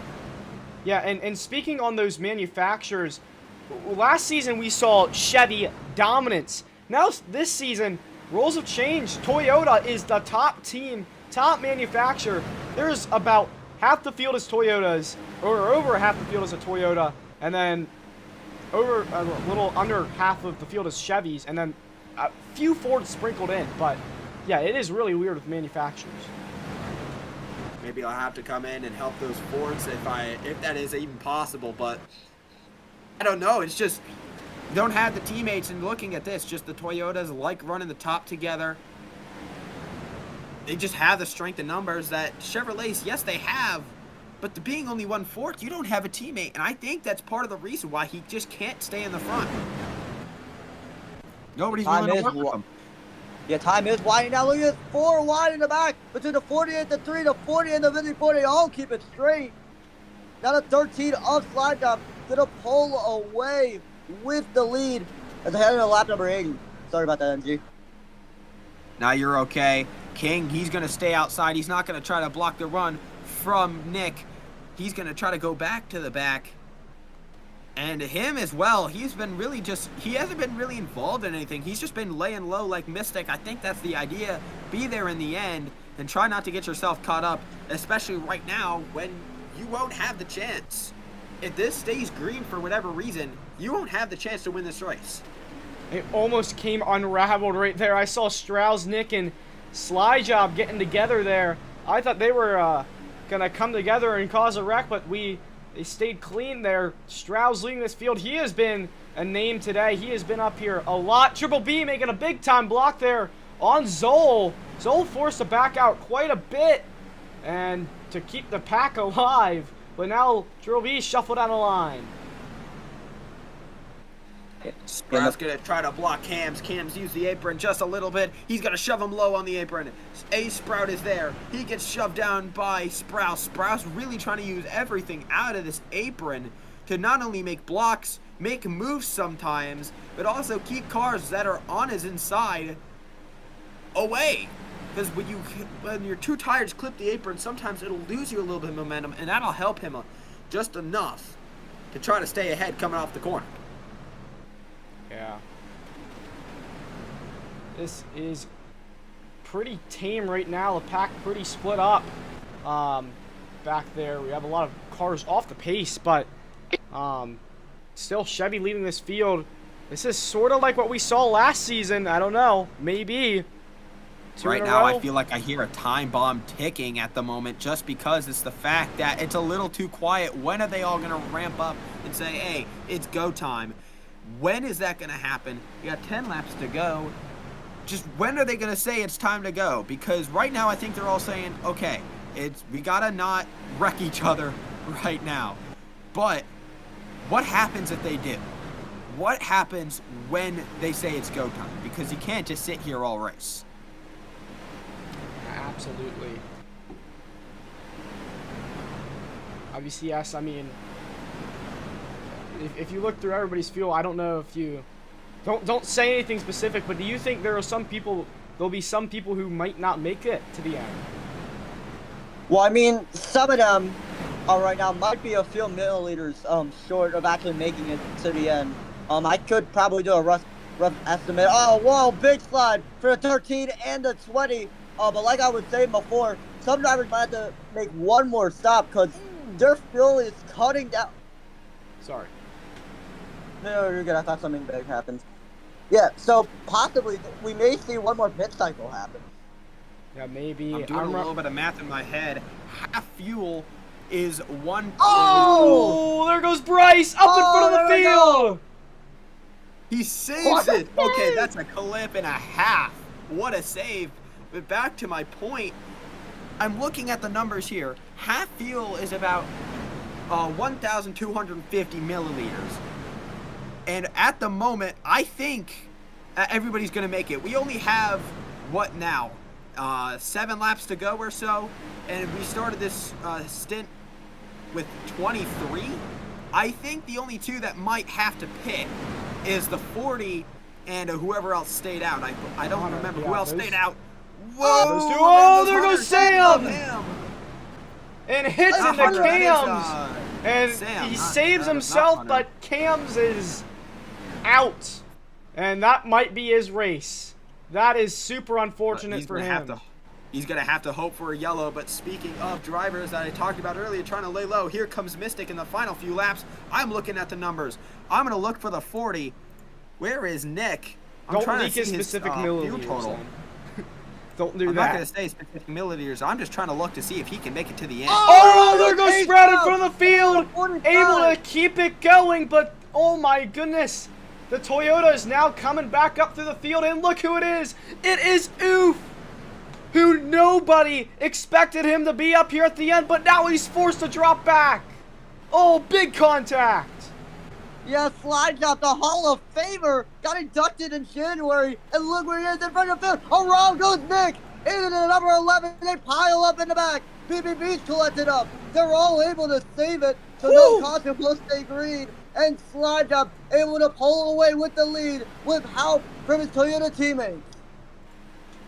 Yeah, and speaking on those manufacturers, last season we saw Chevy dominance. Now this season, roles have changed. Toyota is the top team, top manufacturer. There's about half the field is Toyotas, or over half the field is a Toyota, and then over a little under half of the field is Chevys, and then a few Fords sprinkled in. But yeah, it is really weird with manufacturers. Maybe I'll have to come in and help those Fords if that is even possible, but I don't know. It's just you don't have the teammates, and looking at this, just the Toyotas like running the top together. They just have the strength and numbers that Chevrolets, yes, they have, but the being only 1 Ford, you don't have a teammate, and I think that's part of the reason why he just can't stay in the front. Nobody's willing to work with him. Yeah, time is winding down. Look at this, 4 wide in the back. Between the 48, the 3, the 40, and the 50, 40. All keep it straight. Now the 13 of slide down. Gonna pull away with the lead as they head into lap number 80. Sorry about that, MG. Now you're okay. King, he's going to stay outside. He's not going to try to block the run from Nick. He's going to try to go back to the back. And him as well, he's been really he hasn't been really involved in anything. He's just been laying low like Mystic. I think that's the idea. Be there in the end and try not to get yourself caught up, especially right now when you won't have the chance. If this stays green for whatever reason, you won't have the chance to win this race. It almost came unraveled right there. I saw Strauss, Nick, and Sly Job getting together there. I thought they were going to come together and cause a wreck, but they stayed clean there. Strauss leading this field. He has been a name today. He has been up here a lot. Triple B making a big-time block there on Zoll. Zoll forced to back out quite a bit and to keep the pack alive. But now Triple B shuffled out of line. Sprout's going to try to block Cam's. Cam's used the apron just a little bit. He's going to shove him low on the apron. Sprout is there. He gets shoved down by Sprout. Sprout's really trying to use everything out of this apron to not only make blocks, make moves sometimes, but also keep cars that are on his inside away. Because when your 2 tires clip the apron, sometimes it'll lose you a little bit of momentum, and that'll help him just enough to try to stay ahead coming off the corner. Yeah. This is pretty tame right now. The pack pretty split up back there. We have a lot of cars off the pace, but still Chevy leading this field. This is sort of like what we saw last season. I don't know. Maybe. Right now, I feel like I hear a time bomb ticking at the moment just because it's the fact that it's a little too quiet. When are they all going to ramp up and say, hey, it's go time? When is that going to happen? You got 10 laps to go. Just when are they going to say it's time to go? Because right now I think they're all saying, okay, we got to not wreck each other right now. But what happens if they do? What happens when they say it's go time? Because you can't just sit here all race. Absolutely. Obviously, yes, I mean, if you look through everybody's field, I don't know if you don't say anything specific, but do you think there'll be some people who might not make it to the end? Well, I mean, some of them right now might be a few milliliters short of actually making it to the end. I could probably do a rough estimate. Oh, whoa, big slide for the 13 and the 20. But like I was saying before, some drivers might have to make one more stop because their fuel is cutting down. Sorry. No, you're good. I thought something big happened. Yeah, so possibly we may see one more pit cycle happen. Yeah, maybe. I'm doing a little bit of math in my head. Half fuel is 1. Oh, there goes Bryce up in front of the field. He saves What a it. Okay, save! that's a clip and a half. What a save. But back to my point, I'm looking at the numbers here. Half fuel is about 1,250 milliliters. And at the moment, I think everybody's going to make it. We only have, what now? 7 laps to go or so. And we started this stint with 23. I think the only 2 that might have to pit is the 40 and whoever else stayed out. I don't remember who else stayed out. Whoa! Oh, there goes Sam! And hits into Cam's. And he saves himself, but Cam's is out. And that might be his race. That is super unfortunate for him. He's going to have to hope for a yellow, but speaking of drivers that I talked about earlier trying to lay low, here comes Mystic in the final few laps. I'm looking at the numbers. I'm going to look for the 40. Where is Nick? Don't leak his specific milliliters. Total. Don't do I'm that. not going to say specific milliliters. I'm just trying to look to see if he can make it to the end. Oh, there goes Sprout in front of the field. Able to keep it going, but oh my goodness. The Toyota is now coming back up through the field, and look who it is. It is Oof, who nobody expected him to be up here at the end, but now he's forced to drop back. Oh, big contact. Yeah, slide job, the Hall of Famer, got inducted in January, and look where he is in front of the field. Around goes Nick, into the number 11, they pile up in the back. BBB's collected up. They're all able to save it, so no caution will stay green. And slide job able to pull away with the lead with help from his Toyota teammates.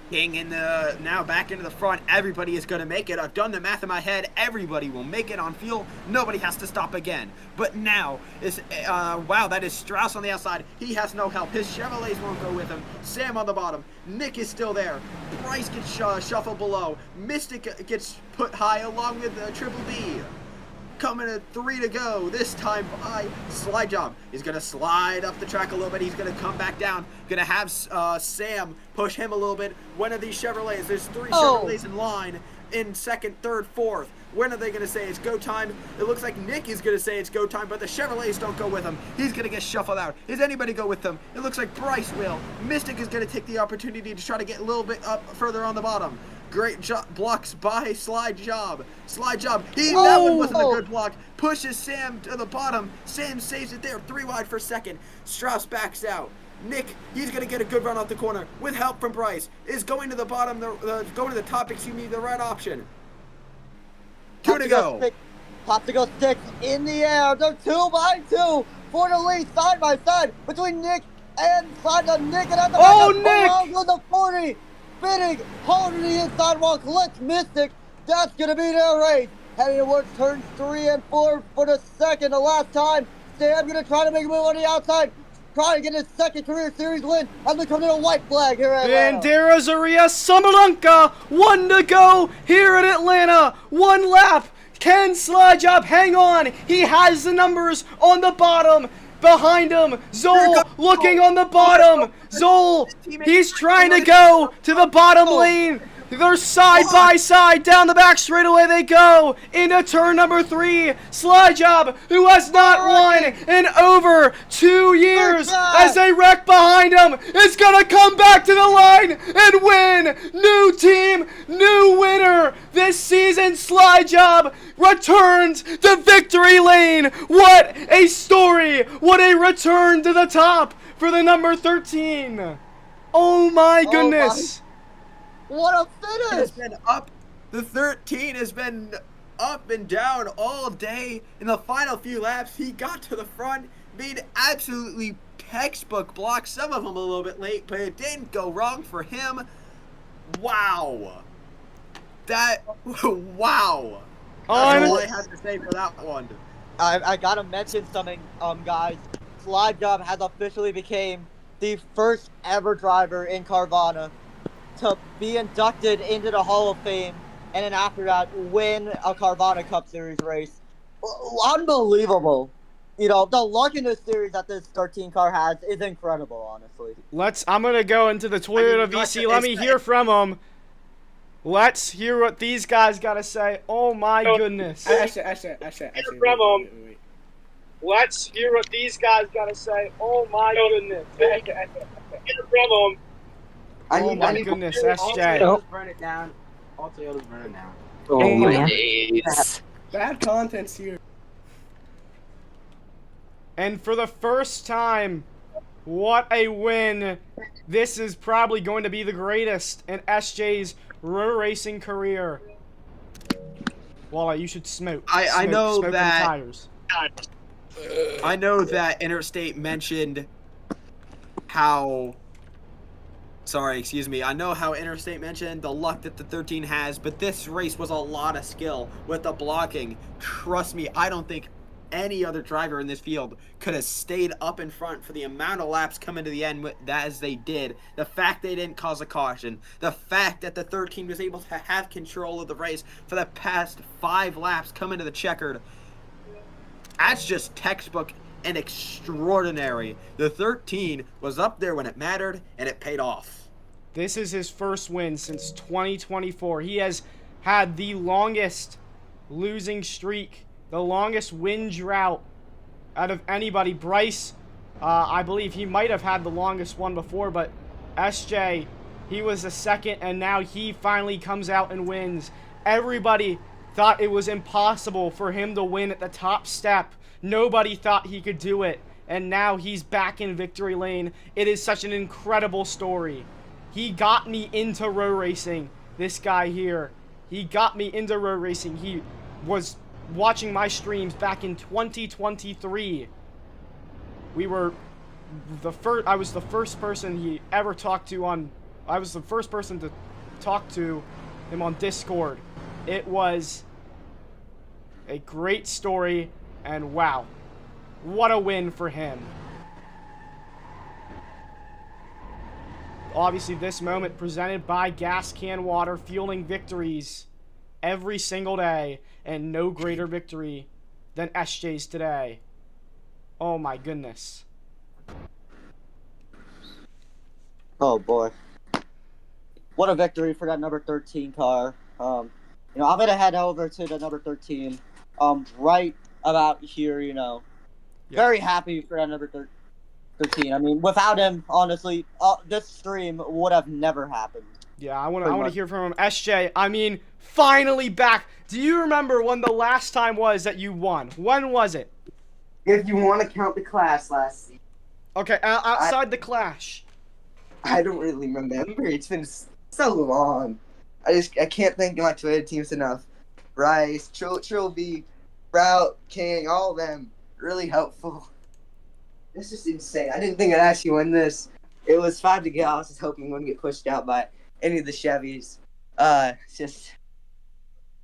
King in the now back into the front. Everybody is going to make it. I've done the math in my head. Everybody will make it on fuel. Nobody has to stop again. But now is wow, that is Strauss on the outside. He has no help. His Chevrolets won't go with him. Sam on the bottom. Nick is still there. Bryce gets shuffled below. Mystic gets put high along with Triple D. Coming at 3 to go. This time by Slide Job. He's going to slide up the track a little bit. He's going to come back down. Going to have Sam push him a little bit. When are these Chevrolets? There's 3 Chevrolets in line in second, third, fourth. When are they going to say it's go time? It looks like Nick is going to say it's go time, but the Chevrolets don't go with him. He's going to get shuffled out. Is anybody go with them? It looks like Bryce will. Mystic is going to take the opportunity to try to get a little bit up further on the bottom. Great blocks by Slide Job. Slide Job. That one wasn't a good block. Pushes Sam to the bottom. Sam saves it there. 3 wide for second. Strauss backs out. Nick, he's going to get a good run off the corner with help from Bryce. Is going to the bottom, going to the top, excuse me, the right option. 2 to go. Popsicle sticks in the air. They're 2 by 2 for the lead, side by side between Nick and Slide Job. Nick and at the back. Nick! With the 40. Spinning, holding the inside wall, collects Mystic. That's going to be their race. Heading towards turns 3 and 4 for the second to last time. Sam going to try to make a move on the outside. Trying to get his second career series win as we come to a white flag here at Atlanta. Bandera Zaria Samalanka, 1 to go here at Atlanta. 1 lap. Can Slide Job hang on? He has the numbers on the bottom. Behind him, Zol looking on the bottom. Zol, he's trying to go to the bottom lane. They're side by side down the back straightaway they go into turn number 3. Slide Job, who has not won in over 2 years, as they wreck behind him, is gonna come back to the line and win. New team, new winner this season. Slide Job returns to victory lane. What a story! What a return to the top for the number 13. Oh my goodness. What a finish! Has been up. The 13 has been up and down all day. In the final few laps, he got to the front, made absolutely textbook blocks. Some of them a little bit late, but it didn't go wrong for him. Wow. Wow. That's all I have to say for that one. I gotta mention something, guys. Slide Job has officially became the first ever driver in Carvana to be inducted into the Hall of Fame, and then after that, win a Carvana Cup Series race. Unbelievable. You know, the luck in this series that this 13 car has is incredible, honestly. I'm going to go into the Toyota VC. Let me hear from them. Let's hear what these guys got to say. Oh, my goodness. Actually, Hear from them. Let's hear what these guys got to say. Oh, my goodness. Oh, my goodness, All SJ. Toyotas burn it down. All Toyotas burn it down. Oh my man. days. Bad content's here. And for the first time, what a win. This is probably going to be the greatest in SJ's road racing career. Walla, you should smoke. I know smoke that. them tires. I know that Interstate mentioned how. Sorry, excuse me. I know how Interstate mentioned the luck that the 13 has, but this race was a lot of skill with the blocking. Trust me, I don't think any other driver in this field could have stayed up in front for the amount of laps coming to the end as they did. The fact they didn't cause a caution, the fact that the 13 was able to have control of the race for the past 5 laps coming to the checkered. That's just textbook and extraordinary. The 13 was up there when it mattered, and it paid off. This is his first win since 2024. He has had the longest losing streak, the longest win drought out of anybody. Bryce, I believe he might have had the longest one before, but SJ, he was the second, and now he finally comes out and wins. Everybody thought it was impossible for him to win at the top step. Nobody thought he could do it, and now he's back in victory lane. It is such an incredible story. He got me into road racing, this guy here. He got me into road racing. He was watching my streams back in 2023. I was the first person he ever talked to I was the first person to talk to him on Discord. It was a great story, and wow, what a win for him. Obviously, this moment presented by Gas Can Water, fueling victories every single day, and no greater victory than SJ's today. Oh my goodness. Oh boy. What a victory for that number 13 car. I'm gonna head over to the number 13. Right about here, Very happy for that number 13. I mean, without him, honestly, this stream would have never happened. Yeah, I want to hear from him. SJ, I mean, finally back. Do you remember when the last time was that you won? When was it? If you want to count the clash last season. Okay, outside the clash. I don't really remember. It's been so long. I can't thank my Toyota teams enough. Bryce, Trilby, Route, King, all of them. Really helpful. This is insane. I didn't think I'd actually win this. It was 5 to go. I was just hoping we wouldn't get pushed out by any of the Chevys. I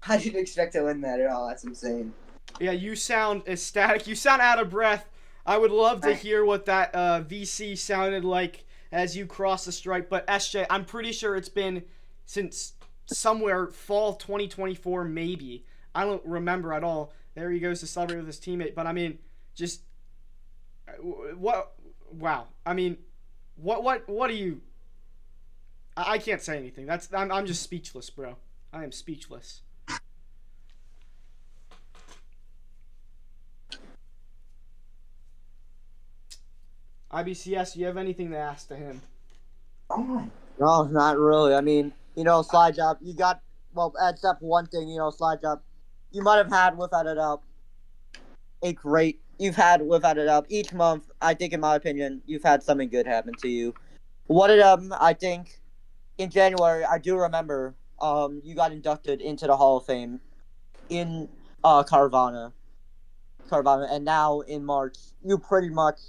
didn't expect to win that at all. That's insane. Yeah, you sound ecstatic. You sound out of breath. I would love to hear what that VC sounded like as you cross the stripe. But SJ, I'm pretty sure it's been since somewhere fall 2024, maybe. I don't remember at all. There he goes to celebrate with his teammate. But I mean, just what? Wow. I mean, what do you? I can't say anything. I'm just speechless, bro. I am speechless. IBCS, do you have anything to ask to him? No, not really. I mean, Slide Job, you got, except one thing, Slide Job, you might have had, without a doubt, without a doubt, each month, I think, in my opinion, you've had something good happen to you. One of them, I think, in January, I do remember, you got inducted into the Hall of Fame in Carvana, and now in March, you pretty much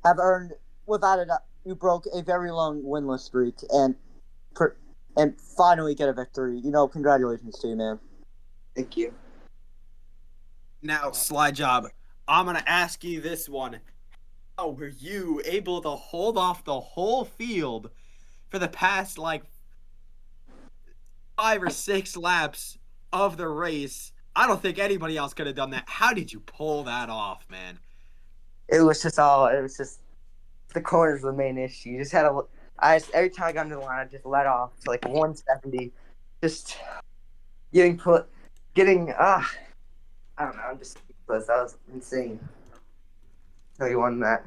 have earned, without a doubt, you broke a very long winless streak and finally get a victory. Congratulations to you, man. Thank you. Now, Slide Job, I'm going to ask you this one. How were you able to hold off the whole field for the past, 5 or 6 laps of the race? I don't think anybody else could have done that. How did you pull that off, man? It was just the corners were the main issue. You just had every time I got into the line, I just let off to 170. Just I don't know, I'm just speechless. That was insane. So you won that.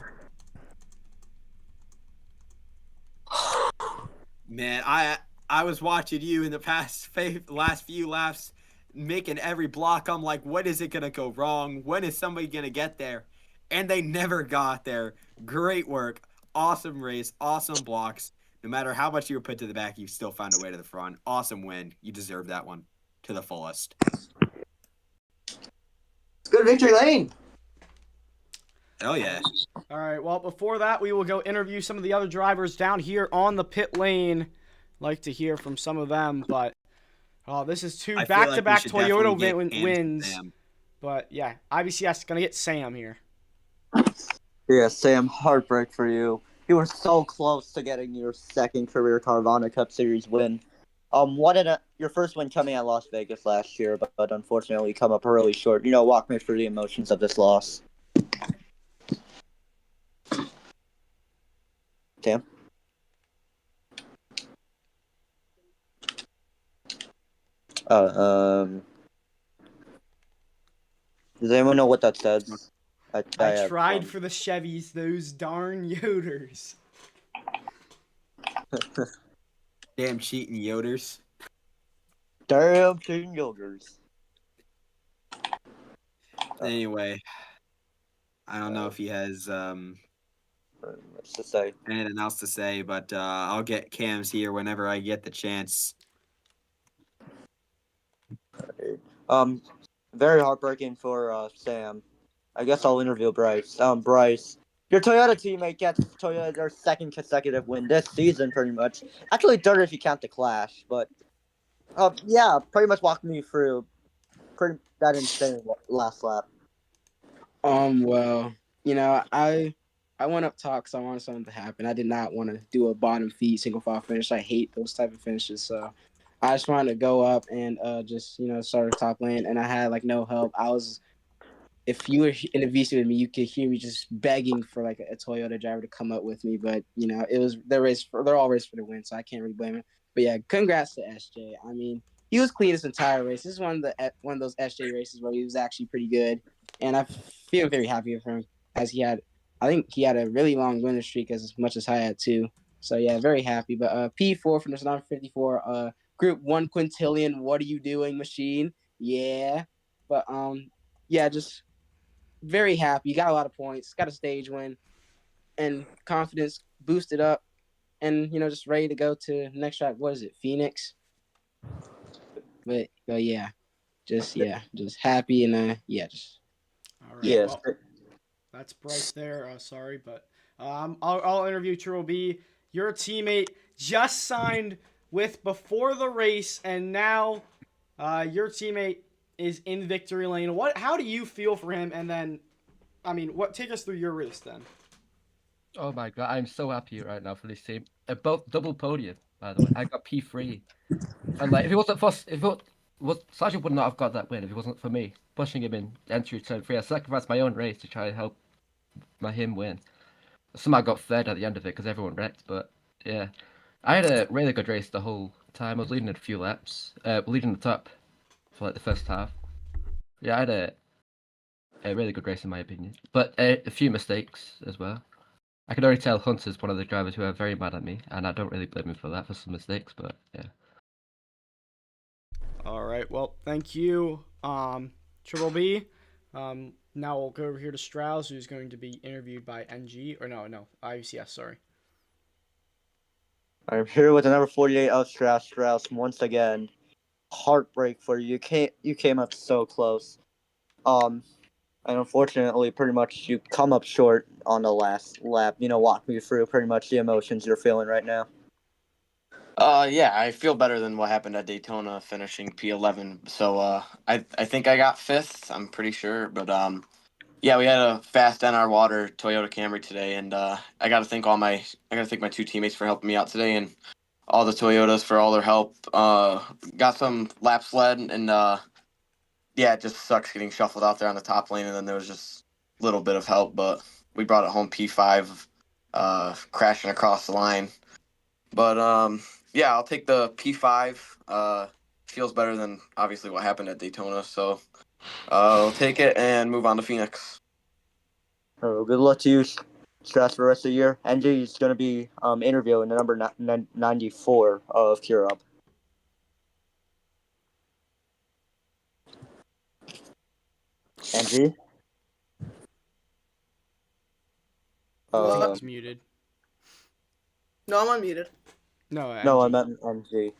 Man, I was watching you in the last few laps, making every block. I'm like, what is it gonna go wrong? When is somebody gonna get there? And they never got there. Great work, awesome race, awesome blocks. No matter how much you were put to the back, you still found a way to the front. Awesome win. You deserve that one to the fullest. Let's go to Victory Lane. Oh yeah. All right. Well, before that, we will go interview some of the other drivers down here on the pit lane. Like to hear from some of them, but this is two I feel like we back-to-back should definitely Toyota get Cam and wins. Sam. But yeah, IBCS gonna get Sam here. Yeah, Sam, heartbreak for you. You were so close to getting your second career Carvana Cup Series win. Your first win coming at Las Vegas last year, but unfortunately you come up really short. Walk me through the emotions of this loss. Sam? Does anyone know what that says? I tried for the Chevys, those darn Yoders. Damn cheating Yoders. Damn cheating Yoders. Anyway, I don't know if he has what's to say. anything else to say, but I'll get Cam's here whenever I get the chance. Very heartbreaking for Sam. I guess I'll interview Bryce. Bryce, your Toyota teammate gets Toyota their second consecutive win this season, pretty much. Actually, third if you count the Clash, but yeah, pretty much walk me through that insane last lap. Well, I went up top because I wanted something to happen. I did not want to do a bottom feed single file finish. I hate those type of finishes. So I just wanted to go up and just start a top lane, and I had no help. If you were in a VC with me, you could hear me just begging for a Toyota driver to come up with me. But it was they're all race for the win, so I can't really blame him. But yeah, congrats to SJ. I mean, he was clean this entire race. This is one of those SJ races where he was actually pretty good, and I feel very happy for him as I think he had a really long winning streak as much as I had too. So yeah, very happy. But P4 from the number 54, Group 1 Quintillion. What are you doing, machine? Yeah, but yeah, just very happy. You got a lot of points, got a stage win, and confidence boosted up, and just ready to go to next track. What is it, Phoenix? But yeah, just happy and just. All right. Well, that's Bryce there. Sorry, but I'll interview Triple B. Your teammate just signed with before the race, and now your teammate is in victory lane. How do you feel for him? And then, take us through your race then. Oh my god, I'm so happy right now for this team. Both double podium, by the way. I got P3. And if it wasn't for Sergio would not have got that win if it wasn't for me pushing him in entry turn 3. I sacrificed my own race to try and help him win. Somehow got third at the end of it because everyone wrecked, but yeah. I had a really good race the whole time. I was leading a few laps, leading the top for the first half. Yeah, I had a really good race in my opinion, but a few mistakes as well. I can already tell Hunter's one of the drivers who are very mad at me, and I don't really blame him for that, for some mistakes, but yeah. All right, well, thank you, Triple B. Now we'll go over here to Strauss, who's going to be interviewed by NG, or no, IUCS, sorry. I'm here with the number 48 of Strauss. Strauss, once again, heartbreak for you. You came up so close. And unfortunately, pretty much you come up short on the last lap. Walk me through pretty much the emotions you're feeling right now. Yeah, I feel better than what happened at Daytona, finishing P11. So I think I got fifth. I'm pretty sure, but yeah, we had a fast NR Water Toyota Camry today, and I gotta thank my two teammates for helping me out today, and all the Toyotas for all their help. Got some laps led, and yeah, it just sucks getting shuffled out there on the top lane, and then there was just a little bit of help, but we brought it home P5, crashing across the line. But yeah, I'll take the P5. Feels better than obviously what happened at Daytona, so I'll take it and move on to Phoenix. Good luck to you, Stress, for the rest of the year. NG is going to be interviewing the number 94 of Cure Up. NG? He's muted. No, I'm unmuted. No, NG. No, I meant NG.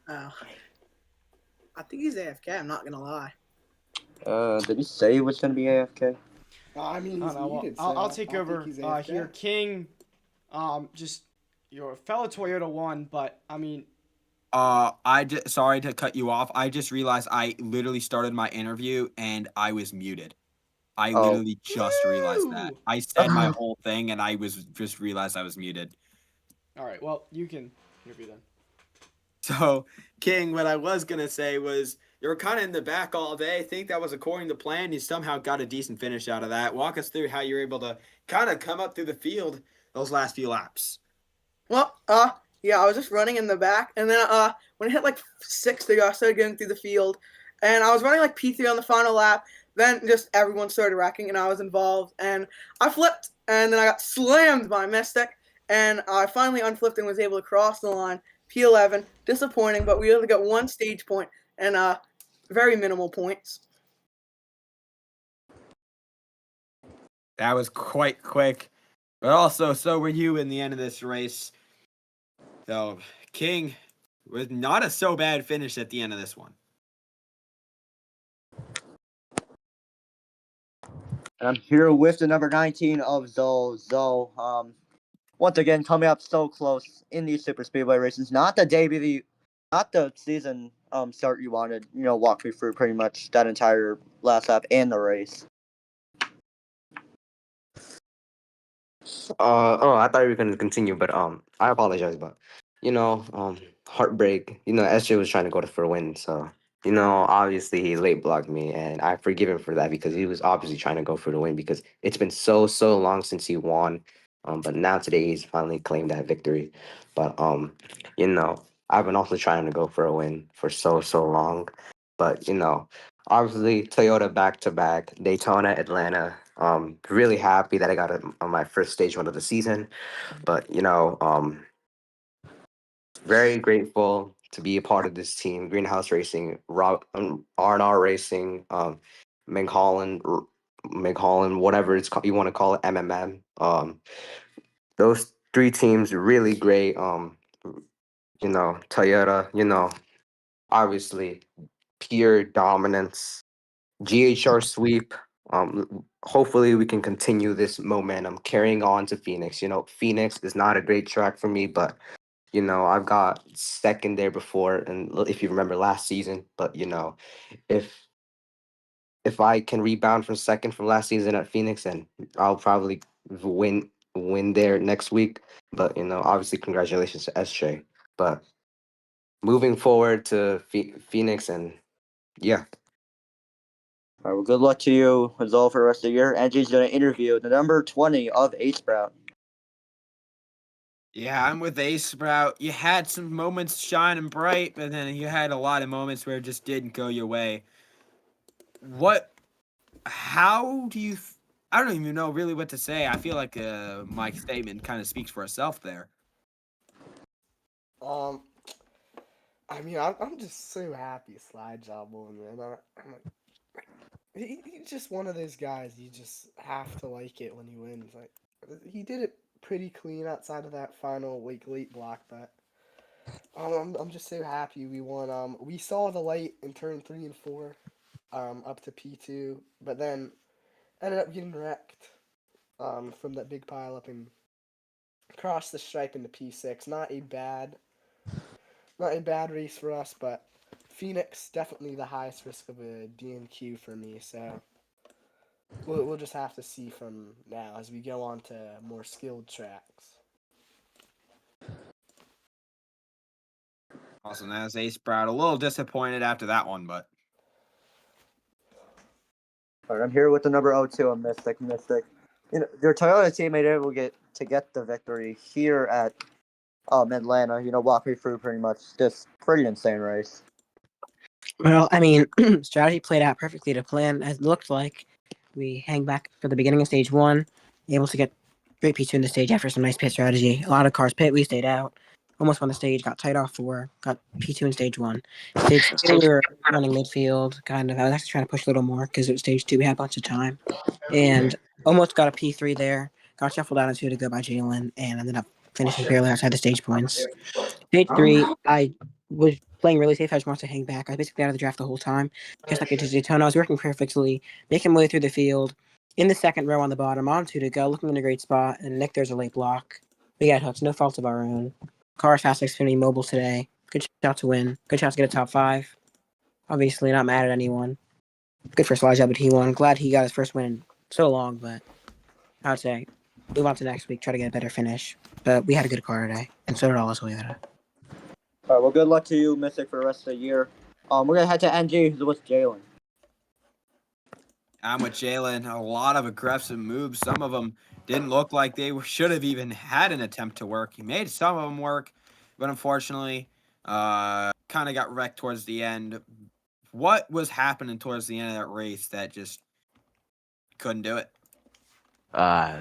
Oh. I think he's AFK, I'm not going to lie. Did he say he was going to be AFK? I mean, he's muted, Well, so I'll take I over think he's AFK. here. King, just your fellow Toyota won, but I mean, sorry to cut you off. I just realized I literally started my interview and I was muted. I literally just realized that. I said my whole thing and I was just realized I was muted. All right, well, you can interview then. So, King, what I was going to say was you were kind of in the back all day. I think that was according to plan. You somehow got a decent finish out of that. Walk us through how you're able to kind of come up through the field those last few laps. Well, yeah, I was just running in the back, and then when I hit like 60, I started getting through the field, and I was running like P3 on the final lap. Then just everyone started wrecking, and I was involved, and I flipped, and then I got slammed by Mystic, and I finally unflipped and was able to cross the line. P11, disappointing, but we only got one stage point and very minimal points. That was quite quick, but also so were you in the end of this race. So, King, with not a so bad finish at the end of this one. And I'm here with the number 19 of Zoe. Zoe, once again, coming up so close in these super speedway races. Not the season start you wanted. Walk me through pretty much that entire last lap and the race. I thought you were gonna continue, but I apologize, but heartbreak. SJ was trying to go for a win, so obviously he late blocked me, and I forgive him for that because he was obviously trying to go for the win because it's been so long since he won. But now today he's finally claimed that victory. But I've been also trying to go for a win for so long, but obviously Toyota back to back, Daytona, Atlanta. Really happy that I got it on my first stage one of the season, but very grateful to be a part of this team. Greenhouse Racing, R&R Racing, Holland, whatever you want to call it, MMM. Those three teams really great. Toyota, obviously pure dominance. GHR sweep. Hopefully we can continue this momentum carrying on to Phoenix. Phoenix is not a great track for me, but I've got second there before, and if you remember last season, but if I can rebound from second from last season at Phoenix, then I'll probably win there next week. But obviously congratulations to SJ. But moving forward to Phoenix, and yeah. All right, well, good luck to you as all for the rest of the year. Angie's going to interview the number 20 of Ace Sprout. Yeah, I'm with Ace Sprout. You had some moments shining bright, but then you had a lot of moments where it just didn't go your way. How do you, I don't even know really what to say. I feel like my statement kind of speaks for itself there. I mean, I'm just so happy Slide Job won, man. I'm like, he's just one of those guys. You just have to like it when he wins. Like, he did it pretty clean outside of that final late block, but I'm just so happy we won. We saw the light in turn 3 and 4, up to P2, but then ended up getting wrecked, from that big pile up and crossed the stripe into P6. Not a bad race for us, but Phoenix definitely the highest risk of a DNQ for me. So we'll just have to see from now as we go on to more skilled tracks. Awesome. That was Ace Sprout. A little disappointed after that one, but. All right, I'm here with the number 02 of Mystic. Your Toyota teammate able to get the victory here at Atlanta. Walk me through pretty much this pretty insane race. Well, I mean, strategy played out perfectly to plan as it looked like. We hang back for the beginning of stage 1, able to get great P2 in the stage after some nice pit strategy. A lot of cars pit, we stayed out. Almost won the stage, got tight off 4, got P2 in stage 1. Stage 2, we were running midfield, kind of. I was actually trying to push a little more because it was stage 2, we had a bunch of time. And almost got a P3 there. Got shuffled out of 2 to go by Jalen, and ended up finishing barely outside the stage points. Stage 3, I was playing really safe. I just wanted to hang back. I was basically out of the draft the whole time. Just like it to Daytona, I was working perfectly, making my way through the field. In the second row on the bottom, on 2 to go, looking in a great spot, and Nick, there's a late block. We got hooks, no fault of our own. Car is fast like Xfinity Mobile today. Good shot to win. Good shot to get a top 5. Obviously, not mad at anyone. Good for Slide Job at T1. Glad he got his first win in so long, but I would say move on to next week, try to get a better finish. But we had a good car today, and so did all us Toyota. All right, well, good luck to you, Mystic, for the rest of the year. We're going to head to NG, who's with Jalen. I'm with Jalen. A lot of aggressive moves. Some of them didn't look like they should have even had an attempt to work. He made some of them work, but unfortunately, kind of got wrecked towards the end. What was happening towards the end of that race that just couldn't do it?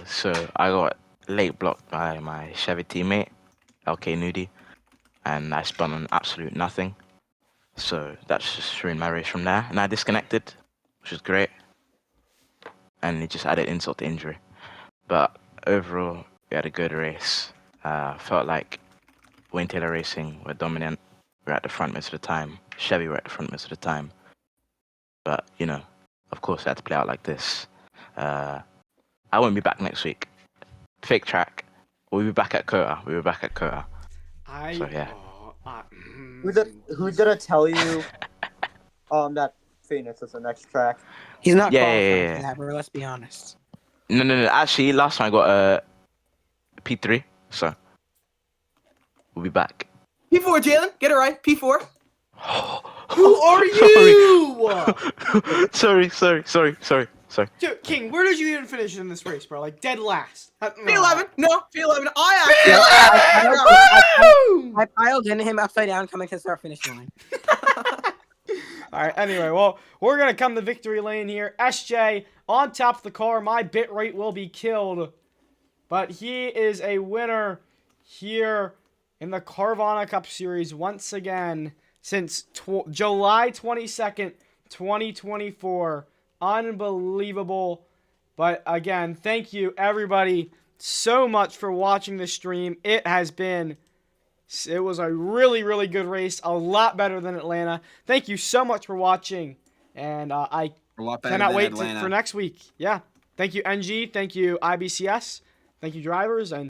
So I got late blocked by my Chevy teammate, LK Nudie, and I spun on absolute nothing. So that's just ruined my race from there. And I disconnected, which was great. And it just added insult to injury. But overall, we had a good race. Felt like Wayne Taylor Racing were dominant. We were at the front most of the time. Chevy were at the front most of the time. But, you know, of course it had to play out like this. I won't be back next week. Fake track. We'll be back at Kota. So, yeah. Who's gonna tell you that Phoenix is the next track? He's not Yeah, qualified yeah, for yeah. that, bro. Let's be honest. No. Actually, last time I got a P3, so we'll be back. P4, Jalen. Get it right. P4. Who are you? Sorry. Dude, King, where did you even finish in this race, bro? Like, dead last. P11. No, P11. I piled in him upside down coming to the start finish line. All right, anyway, well, we're going to come to victory lane here. SJ on top of the car. My bit rate will be killed. But he is a winner here in the Carvana Cup Series once again since July 22nd, 2024. Unbelievable. But again, thank you everybody so much for watching the stream. It was a really, really good race. A lot better than Atlanta. Thank you so much for watching. And I cannot wait for next week. Yeah. Thank you, NG. Thank you, IBCS. Thank you, drivers. And